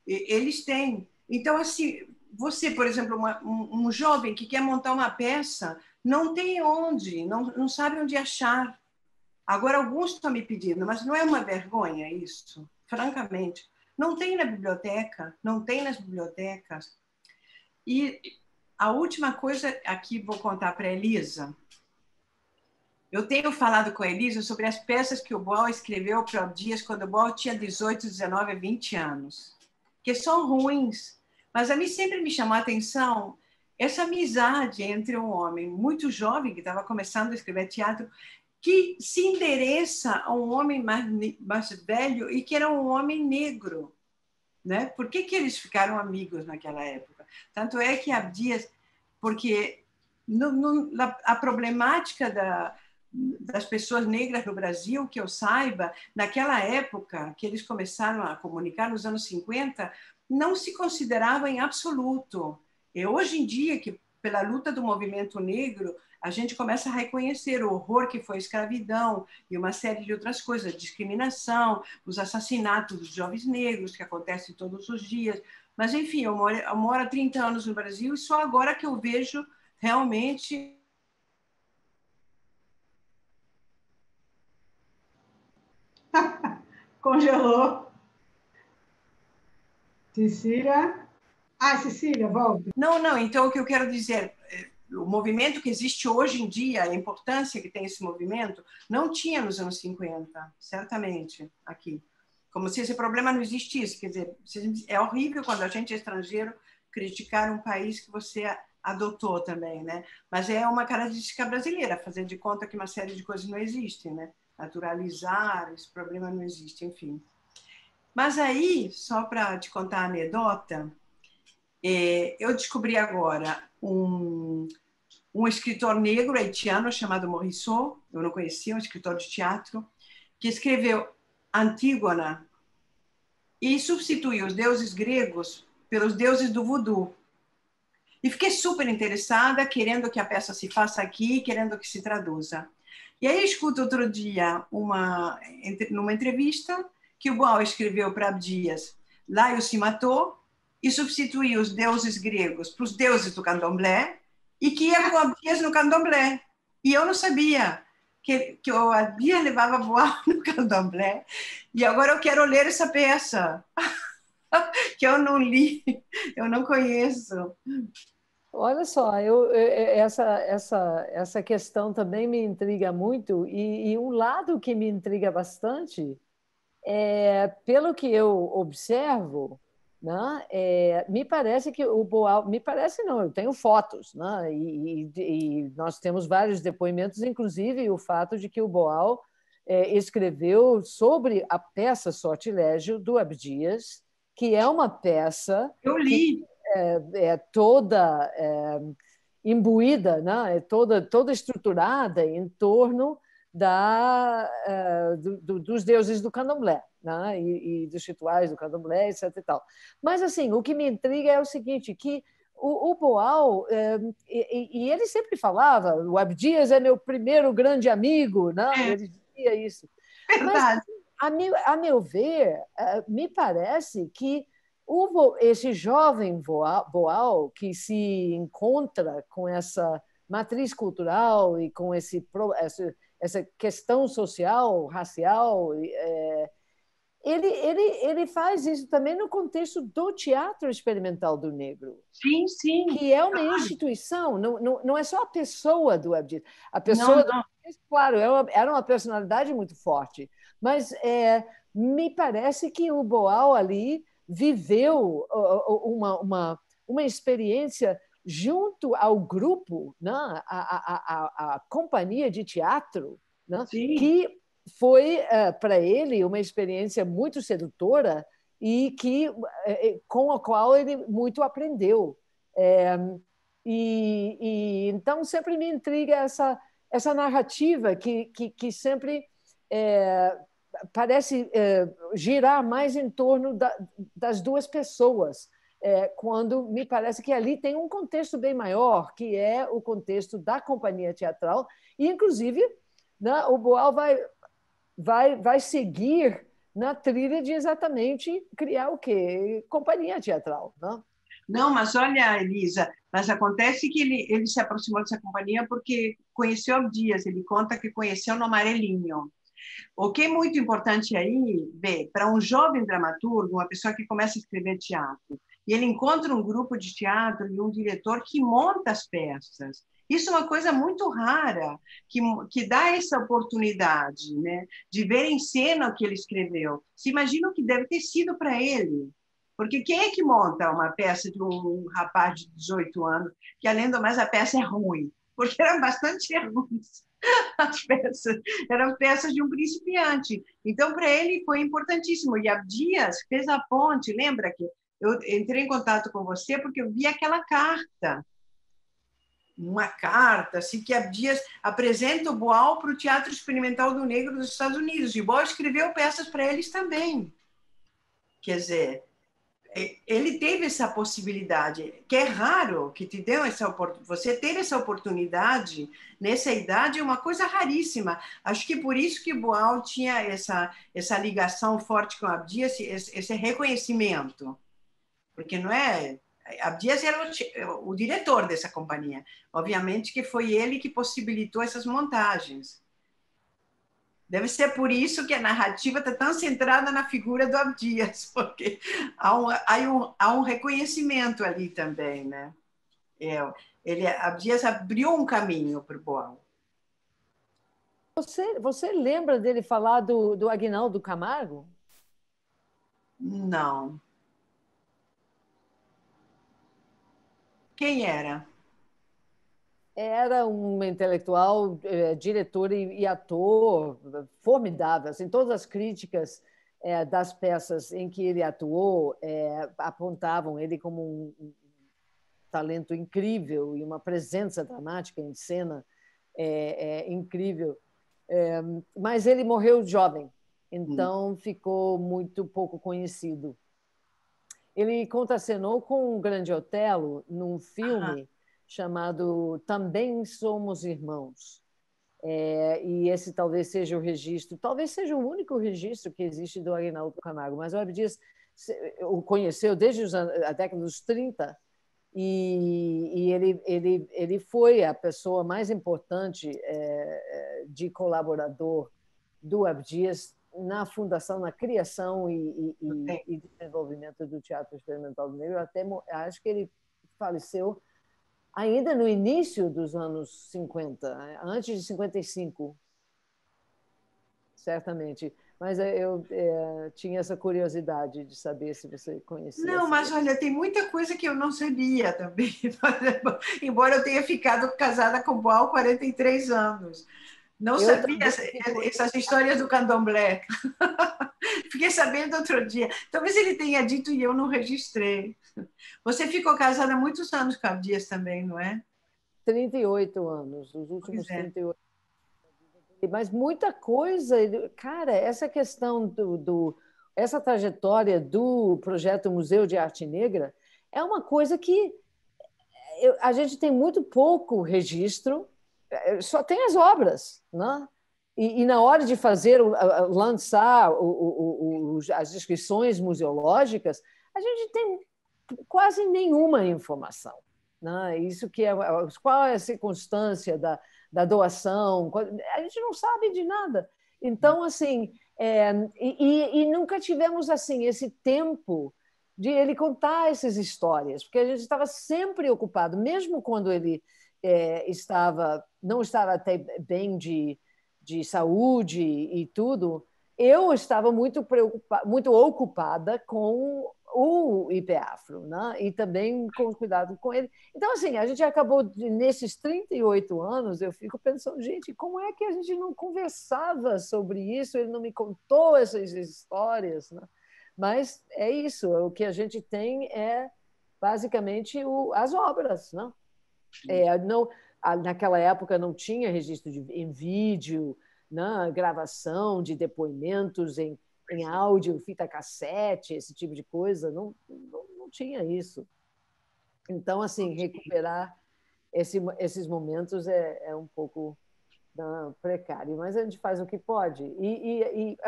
eles têm. Então, assim, você, por exemplo, um jovem que quer montar uma peça, não tem onde, não sabe onde achar. Agora, alguns estão me pedindo, mas não é uma vergonha isso? Francamente. Não tem na biblioteca, não tem nas bibliotecas. E a última coisa aqui vou contar para a Elisa. Eu tenho falado com a Elisa sobre as peças que o Boal escreveu para o Dias quando o Boal tinha 18, 19, 20 anos, que são ruins, mas a mim sempre me chamou a atenção essa amizade entre um homem muito jovem, que estava começando a escrever teatro, que se endereça a um homem mais velho e que era um homem negro. né? Por que eles ficaram amigos naquela época? Tanto é que Abdias, porque a problemática das pessoas negras no Brasil, que eu saiba, naquela época que eles começaram a comunicar, nos anos 50, não se considerava em absoluto. E hoje em dia, que pela luta do movimento negro, a gente começa a reconhecer o horror que foi a escravidão e uma série de outras coisas, a discriminação, os assassinatos dos jovens negros, que acontecem todos os dias. Mas, enfim, eu moro há 30 anos no Brasil e só agora que eu vejo realmente... Congelou. Cecília? Ah, Cecília, volta. Não, então o que eu quero dizer, o movimento que existe hoje em dia, a importância que tem esse movimento, não tinha nos anos 50, certamente, aqui. Como se esse problema não existisse. Quer dizer, é horrível quando a gente é estrangeiro criticar um país que você adotou também, né? Mas é uma característica brasileira, fazer de conta que uma série de coisas não existem, né? Naturalizar, esse problema não existe, enfim. Mas aí, só para te contar a anedota, eu descobri agora um escritor negro haitiano chamado Morisot, eu não conhecia, um escritor de teatro, que escreveu Antígona e substituiu os deuses gregos pelos deuses do voodoo. E fiquei super interessada, querendo que a peça se faça aqui, querendo que se traduza. E aí escuto outro dia, numa entrevista, que o Boal escreveu para Abdias, Laio se matou e substituiu os deuses gregos para os deuses do candomblé e que ia com Abdias no candomblé. E eu não sabia que o Abdias levava Boal no candomblé. E agora eu quero ler essa peça, que eu não li, eu não conheço. Olha só, essa questão também me intriga muito, e um lado que me intriga bastante é, pelo que eu observo, né, me parece que o Boal, me parece não, eu tenho fotos, né, e nós temos vários depoimentos, inclusive o fato de que o Boal escreveu sobre a peça Sortilégio do Abdias, que é uma peça Eu que li. é toda imbuída, né? Toda estruturada em torno dos deuses do candomblé, né? E dos rituais do candomblé, etc. E tal. Mas, assim, o que me intriga é o seguinte, que o Boal, e ele sempre falava, o Abdias é meu primeiro grande amigo, né? Ele dizia isso. Mas, Verdade. a meu ver, me parece que esse jovem Boal que se encontra com essa matriz cultural e com essa questão social, racial, ele faz isso também no contexto do teatro experimental do negro, Sim, sim. que é uma instituição, não é só a pessoa do Abdias. A pessoa Não, do Abdias, claro, era uma personalidade muito forte, mas me parece que o Boal ali viveu uma experiência junto ao grupo, né? A companhia de teatro, né? Que foi para ele uma experiência muito sedutora e com a qual ele muito aprendeu. Então sempre me intriga essa narrativa que sempre parece girar mais em torno das duas pessoas, quando me parece que ali tem um contexto bem maior, que é o contexto da companhia teatral, e inclusive, né, o Boal vai seguir na trilha de exatamente criar o quê? Companhia teatral, né? Não, mas olha, Elisa, mas acontece que ele se aproximou dessa companhia porque conheceu Abdias, ele conta que conheceu no Amarelinho. O que é muito importante aí, para um jovem dramaturgo, uma pessoa que começa a escrever teatro, e ele encontra um grupo de teatro e um diretor que monta as peças. Isso é uma coisa muito rara, que dá essa oportunidade, né, de ver em cena o que ele escreveu. Se imagina o que deve ter sido para ele. Porque quem é que monta uma peça de um rapaz de 18 anos, que, além do mais, a peça é ruim? Porque eram bastante ruins. As peças eram peças de um principiante. Então, para ele foi importantíssimo. E Abdias fez a ponte. Lembra que eu entrei em contato com você porque eu vi aquela carta. Uma carta assim, que Abdias apresenta o Boal para o Teatro Experimental do Negro dos Estados Unidos. E o Boal escreveu peças para eles também. Quer dizer, ele teve essa possibilidade, que é raro que te deu essa oportunidade. Você ter essa oportunidade nessa idade é uma coisa raríssima. Acho que por isso que Boal tinha essa ligação forte com Abdias, esse reconhecimento. Porque não é. Abdias era o diretor dessa companhia. Obviamente que foi ele que possibilitou essas montagens. Deve ser por isso que a narrativa está tão centrada na figura do Abdias, porque há um reconhecimento ali também, né? Abdias abriu um caminho para o Boal. Você lembra dele falar do Aguinaldo Camargo? Não. Quem era? Era um intelectual, diretor e ator formidável. Assim, todas as críticas das peças em que ele atuou apontavam ele como um talento incrível e uma presença dramática em cena incrível. Mas ele morreu jovem, então ficou muito pouco conhecido. Ele contracenou com o Grande Otelo num filme chamado Também Somos Irmãos. E esse talvez seja o registro, talvez seja o único registro que existe do Aguinaldo Camargo, mas o Abdias o conheceu desde a década dos 30 e ele foi a pessoa mais importante de colaborador do Abdias na fundação, na criação e desenvolvimento do Teatro Experimental do Negro. Até acho que ele faleceu ainda no início dos anos 50, antes de 55, certamente. Mas eu tinha essa curiosidade de saber se você conhecia. Não, mas olha, tem muita coisa que eu não sabia também. Embora eu tenha ficado casada com o Boal 43 anos. Não Eu sabia também essas histórias do candomblé. Fiquei sabendo outro dia. Talvez ele tenha dito e eu não registrei. Você ficou casada há muitos anos com Abdias também, não é? 38 anos, os últimos Pois é. 38. Mas muita coisa, cara, essa questão essa trajetória do projeto Museu de Arte Negra é uma coisa que a gente tem muito pouco registro, só tem as obras, né? E na hora de fazer, lançar as inscrições museológicas, a gente tem quase nenhuma informação, né? Isso que qual é a circunstância da doação, a gente não sabe de nada. Então, assim, e nunca tivemos assim esse tempo de ele contar essas histórias, porque a gente estava sempre ocupado, mesmo quando ele não estava até bem de saúde e tudo, eu estava muito ocupada com o IPAfro, né? E também com cuidado com ele. Então, assim, a gente acabou, nesses 38 anos, eu fico pensando, gente, como é que a gente não conversava sobre isso? Ele não me contou essas histórias, né? Mas é isso, o que a gente tem é basicamente as obras, né? Não, naquela época não tinha registro em vídeo, né? Gravação de depoimentos em áudio, fita cassete, esse tipo de coisa, não tinha isso. Então, assim, recuperar esses momentos é um pouco precário, mas a gente faz o que pode. E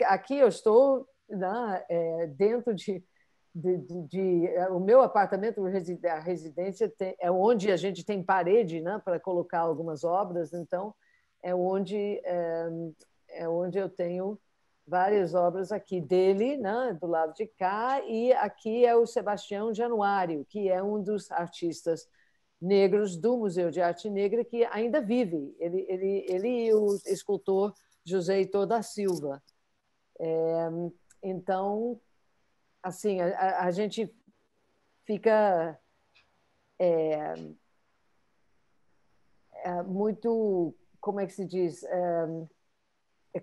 aqui eu estou, né, dentro o meu apartamento, a residência é onde a gente tem parede, né, para colocar algumas obras, então é onde eu tenho várias obras aqui dele, né, do lado de cá, e aqui é o Sebastião Januário, que é um dos artistas negros do Museu de Arte Negra que ainda vive. Ele e o escultor José Heitor da Silva. Então, assim, a gente fica muito como é que se diz,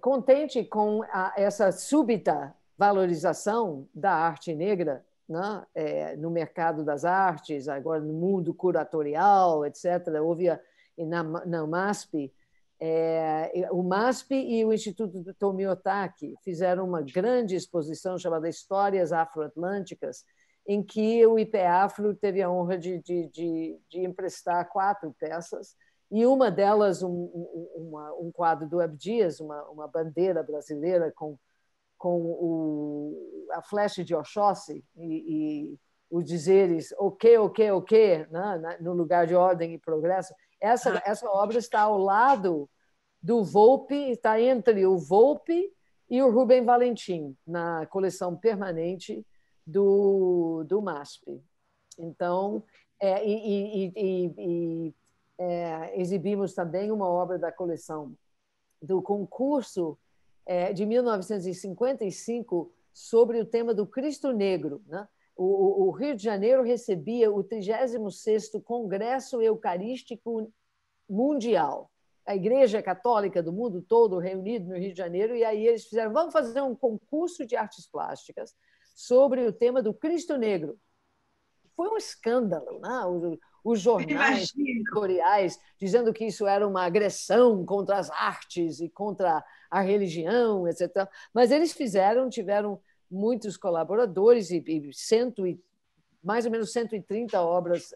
contente com essa súbita valorização da arte negra, né? No mercado das artes, agora no mundo curatorial, etc. Houve na MASP, o MASP e o Instituto do Tomiotaki fizeram uma grande exposição chamada Histórias Afro-Atlânticas, em que o IPEAFRO teve a honra de emprestar 4 peças, e uma delas um quadro do Abdias, uma bandeira brasileira com a flecha de Oxóssi e os dizeres o que, né? No lugar de ordem e progresso. Essa obra está ao lado do Volpe, está entre o Volpe e o Rubem Valentim, na coleção permanente do MASP. Então, exibimos também uma obra da coleção do concurso de 1955 sobre o tema do Cristo Negro, né? O Rio de Janeiro recebia o 36º Congresso Eucarístico Mundial. A Igreja Católica do mundo todo reunido no Rio de Janeiro, e aí eles fizeram, vamos fazer um concurso de artes plásticas sobre o tema do Cristo Negro. Foi um escândalo, né? Os jornais editoriais dizendo que isso era uma agressão contra as artes e contra a religião, etc. Mas eles tiveram muitos colaboradores e mais ou menos 130 obras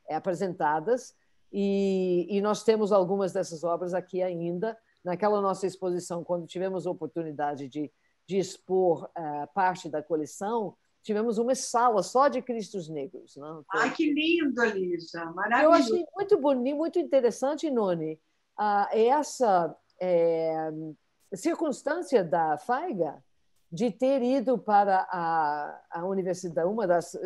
apresentadas, e nós temos algumas dessas obras aqui ainda. Naquela nossa exposição, quando tivemos a oportunidade de expor parte da coleção, tivemos uma sala só de Cristos Negros. Né? Ai, que lindo, Elisa! Maravilhoso. Eu achei muito bonito, muito interessante, Noni, essa circunstância da Faiga de ter ido para a universidade, uma das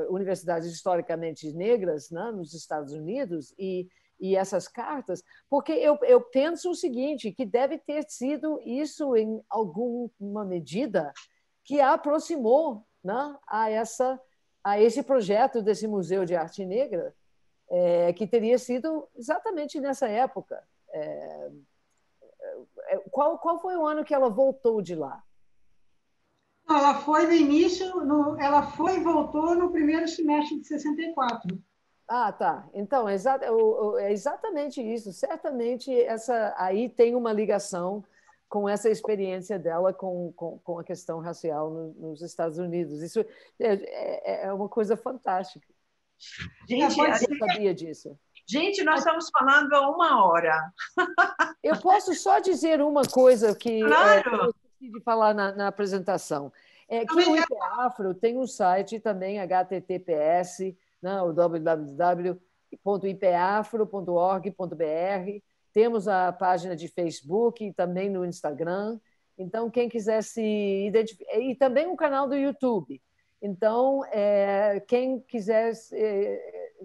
universidades historicamente negras, né, nos Estados Unidos, e essas cartas, porque eu penso o seguinte, que deve ter sido isso, em alguma medida, que a aproximou, né, a esse projeto desse Museu de Arte Negra, que teria sido exatamente nessa época. Qual foi o ano que ela voltou de lá? Ela foi no início, ela foi e voltou no primeiro semestre de 64. Ah, tá. Então, é exatamente isso. Certamente aí tem uma ligação com essa experiência dela com a questão racial nos Estados Unidos. Isso é uma coisa fantástica. Gente, eu sabia disso. Gente, nós estamos falando há 1 hora. Eu posso só dizer uma coisa que claro. Eu esqueci de falar na apresentação. Que o IPEAFRO tem um site também, https, né, o www.ipeafro.org.br. Temos a página de Facebook e também no Instagram. Então, quem quiser se identificar... E também um canal do YouTube. Então, quem quiser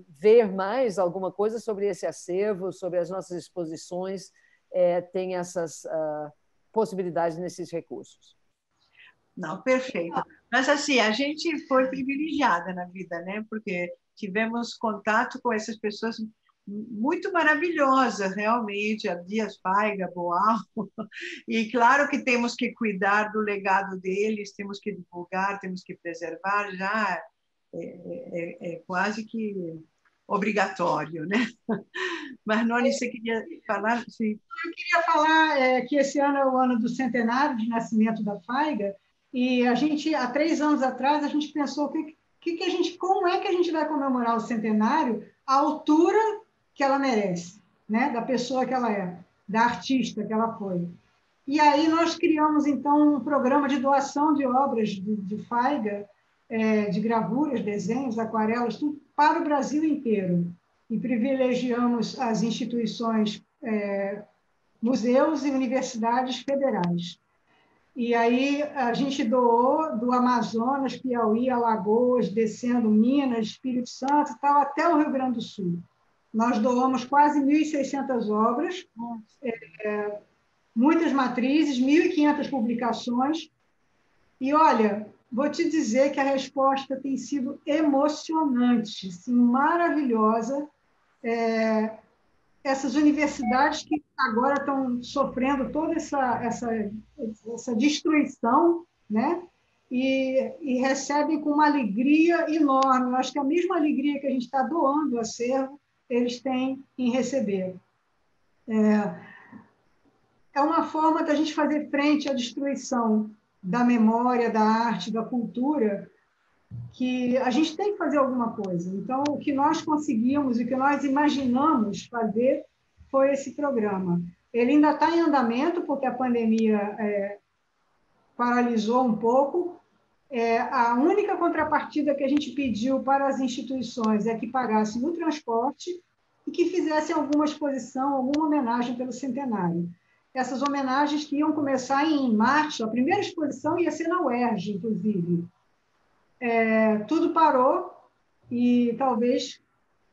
ver mais alguma coisa sobre esse acervo, sobre as nossas exposições, tem essas possibilidades nesses recursos. Não, perfeito. Mas, assim, a gente foi privilegiada na vida, né? Porque tivemos contato com essas pessoas muito maravilhosas, realmente, Abdias, Faiga, Boal. E claro que temos que cuidar do legado deles, temos que divulgar, temos que preservar, já é quase que obrigatório, né? Mas, Noni, você queria falar? Sim. Eu queria falar que esse ano é o ano do centenário de nascimento da Faiga, e a gente, há 3 anos atrás, a gente pensou como é que a gente vai comemorar o centenário à altura que ela merece, né? Da pessoa que ela é, da artista que ela foi. E aí nós criamos, então, um programa de doação de obras de Faiga, de gravuras, desenhos, aquarelas, tudo para o Brasil inteiro. E privilegiamos as instituições, museus e universidades federais. E aí a gente doou do Amazonas, Piauí, Alagoas, descendo Minas, Espírito Santo e tal, até o Rio Grande do Sul. Nós doamos quase 1.600 obras, muitas matrizes, 1.500 publicações. E, olha, vou te dizer que a resposta tem sido emocionante, assim, maravilhosa. essas universidades que agora estão sofrendo toda essa destruição, né? E recebem com uma alegria enorme. Eu acho que a mesma alegria que a gente está doando o acervo, eles têm em receber. É uma forma da gente fazer frente à destruição da memória, da arte, da cultura, que a gente tem que fazer alguma coisa. Então, o que nós conseguimos, o que nós imaginamos fazer foi esse programa. Ele ainda está em andamento, porque a pandemia paralisou um pouco. A única contrapartida que a gente pediu para as instituições é que pagassem o transporte e que fizessem alguma exposição, alguma homenagem pelo centenário. Essas homenagens que iam começar em março, a primeira exposição ia ser na UERJ, inclusive. Tudo parou e talvez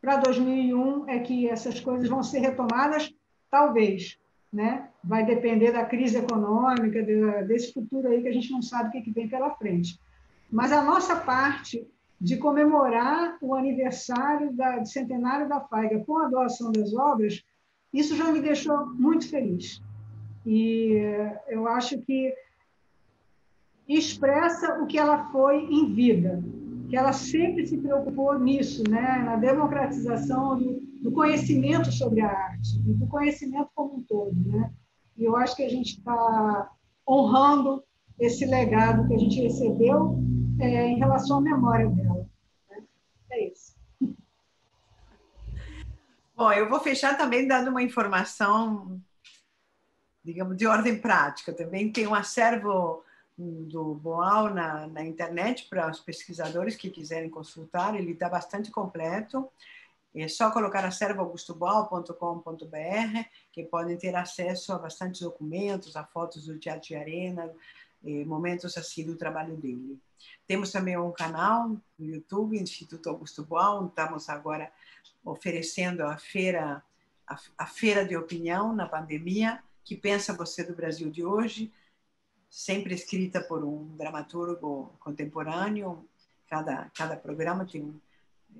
para 2001 é que essas coisas vão ser retomadas, talvez, né? Vai depender da crise econômica, desse futuro aí que a gente não sabe o que vem pela frente. Mas a nossa parte de comemorar o aniversário do centenário da FAIGA com a doação das obras, isso já me deixou muito feliz. E eu acho que expressa o que ela foi em vida, que ela sempre se preocupou nisso, né? Na democratização do conhecimento sobre a arte, do conhecimento como um todo, né? E eu acho que a gente está honrando esse legado que a gente recebeu em relação à memória dela. Né? É isso. Bom, eu vou fechar também dando uma informação, digamos, de ordem prática. Também tem um acervo do Boal na internet para os pesquisadores que quiserem consultar. Ele está bastante completo. É só colocar acervoaugustoboal.com.br que podem ter acesso a bastantes documentos, a fotos do Teatro de Arena, momentos assim do trabalho dele. Temos também um canal no YouTube, Instituto Augusto Boal, estamos agora oferecendo a feira de opinião na pandemia, que pensa você do Brasil de hoje, sempre escrita por um dramaturgo contemporâneo. Cada programa tem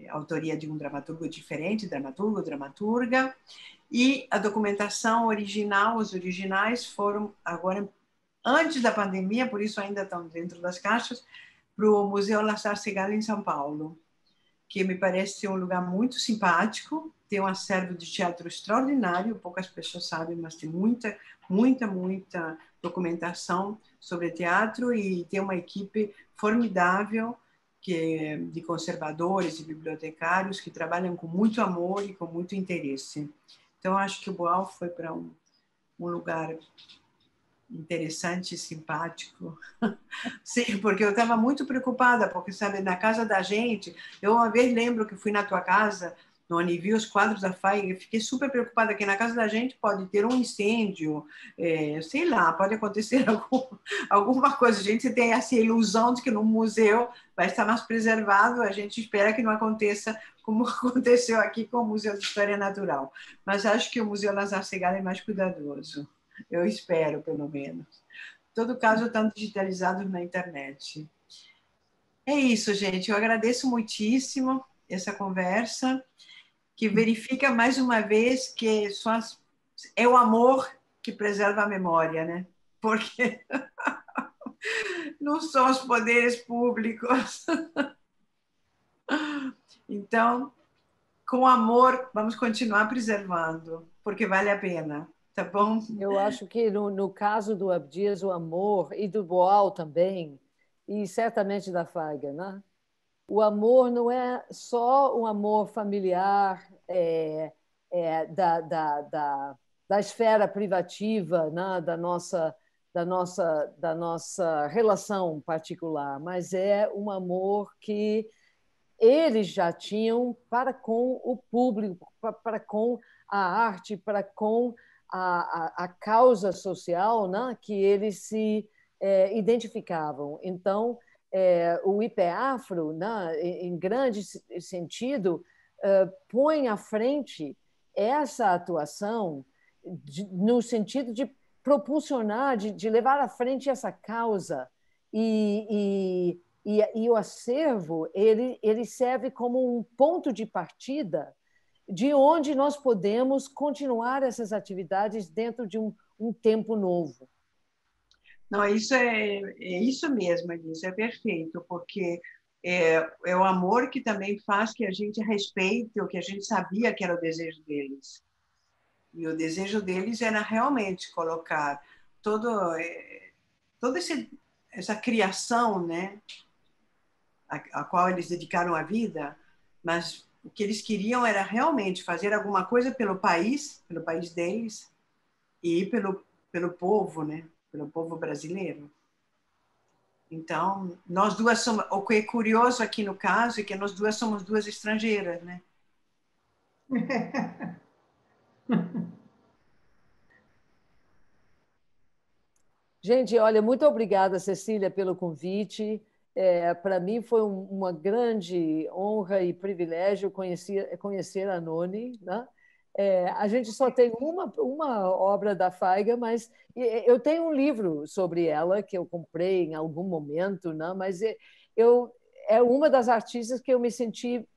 autoria de um dramaturgo diferente, dramaturgo, dramaturga, e a documentação original, os originais foram agora, antes da pandemia, por isso ainda estão dentro das caixas, para o Museu La Sarcegale em São Paulo, que me parece ser um lugar muito simpático, tem um acervo de teatro extraordinário, poucas pessoas sabem, mas tem muita documentação sobre teatro e tem uma equipe formidável de conservadores e bibliotecários que trabalham com muito amor e com muito interesse. Então, acho que o Boal foi para um lugar interessante e simpático. Sim, porque eu estava muito preocupada, porque, sabe, na casa da gente, eu uma vez lembro que fui na tua casa, onde vi os quadros da FAIG, fiquei super preocupada que na casa da gente pode ter um incêndio, sei lá, pode acontecer alguma coisa. A gente tem essa ilusão de que no museu vai estar mais preservado, a gente espera que não aconteça como aconteceu aqui com o Museu de História Natural. Mas acho que o Museu La Sarcegale é mais cuidadoso. Eu espero, pelo menos. Em todo caso, estão digitalizados na internet. É isso, gente. Eu agradeço muitíssimo essa conversa, que verifica mais uma vez que é o amor que preserva a memória, né? Porque não são os poderes públicos. Então, com amor, vamos continuar preservando, porque vale a pena. Tá bom? Eu acho que no caso do Abdias, o amor, e do Boal também, e certamente da Faiga, né? O amor não é só um amor familiar da esfera privativa, né? Da nossa relação particular, mas é um amor que eles já tinham para com o público, para com a arte, para com a causa social, né, que eles se identificavam. Então, o IPEAFRO, né, em grande sentido, põe à frente essa atuação no sentido de propulsionar, de levar à frente essa causa e o acervo ele serve como um ponto de partida de onde nós podemos continuar essas atividades dentro de um tempo novo. Não, isso é isso mesmo, Elisa, é perfeito, porque é o amor que também faz que a gente respeite o que a gente sabia que era o desejo deles. E o desejo deles era realmente colocar toda essa criação, né, a qual eles dedicaram a vida, mas o que eles queriam era realmente fazer alguma coisa pelo país deles e pelo povo, né, pelo povo brasileiro. Então, nós duas somos... O que é curioso aqui no caso é que nós duas somos duas estrangeiras, né? Gente, olha, muito obrigada, Cecília, pelo convite. Para mim foi uma grande honra e privilégio conhecer a Noni, né? A gente só tem uma obra da Faiga, mas eu tenho um livro sobre ela que eu comprei em algum momento, né? Mas é uma das artistas que eu me senti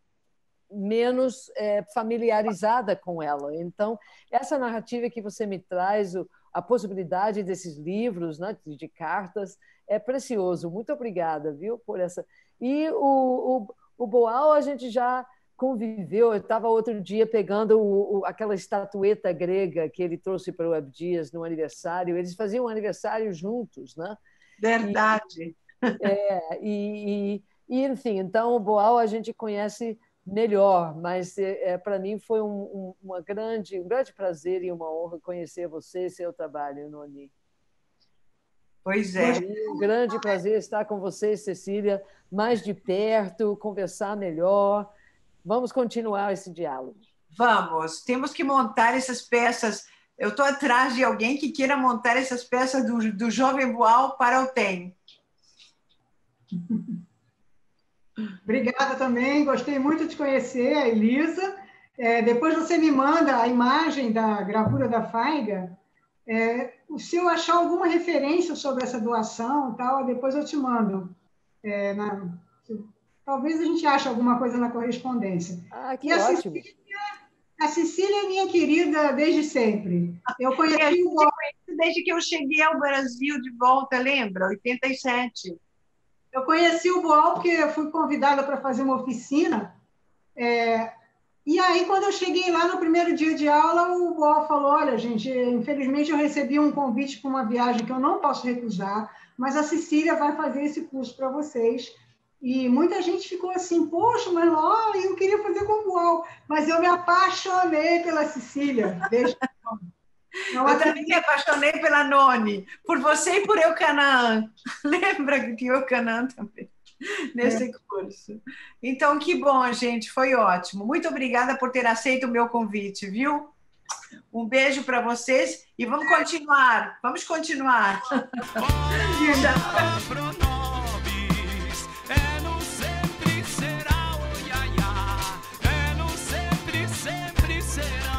menos familiarizada com ela. Então, essa narrativa que você me traz, a possibilidade desses livros, né, de cartas, é precioso. Muito obrigada, viu, por essa. E o Boal a gente já conviveu. Eu estava outro dia pegando aquela estatueta grega que ele trouxe para o Abdias no aniversário. Eles faziam um aniversário juntos, né? Verdade. Enfim, então o Boal a gente conhece melhor, mas para mim foi um grande prazer e uma honra conhecer você e seu trabalho, Noni. Pois é. Um grande prazer estar com você, Cecília, mais de perto, conversar melhor. Vamos continuar esse diálogo. Vamos, temos que montar essas peças. Eu estou atrás de alguém que queira montar essas peças do Jovem Boal para o TEM. Obrigada também, gostei muito de conhecer a Elisa. Depois você me manda a imagem da gravura da Faiga. Se eu achar alguma referência sobre essa doação, tal, depois eu te mando. Talvez a gente ache alguma coisa na correspondência. Que ótimo. A Cecília é minha querida desde sempre. Eu conheci o Boal desde que eu cheguei ao Brasil de volta, lembra? 87. Eu conheci o Boal porque eu fui convidada para fazer uma oficina. E aí, quando eu cheguei lá no primeiro dia de aula, o Boal falou: olha, gente, infelizmente eu recebi um convite para uma viagem que eu não posso recusar, mas a Cecília vai fazer esse curso para vocês. E muita gente ficou assim: poxa, mas eu queria fazer com o Boal. Mas eu me apaixonei pela Cecília. Eu também me apaixonei pela Noni, por você e por Eucanaã. Lembra que tinha Eucanaã também nesse curso? Então, que bom, gente, foi ótimo. Muito obrigada por ter aceito o meu convite, viu? Um beijo para vocês e vamos continuar. Vamos continuar. Sempre será.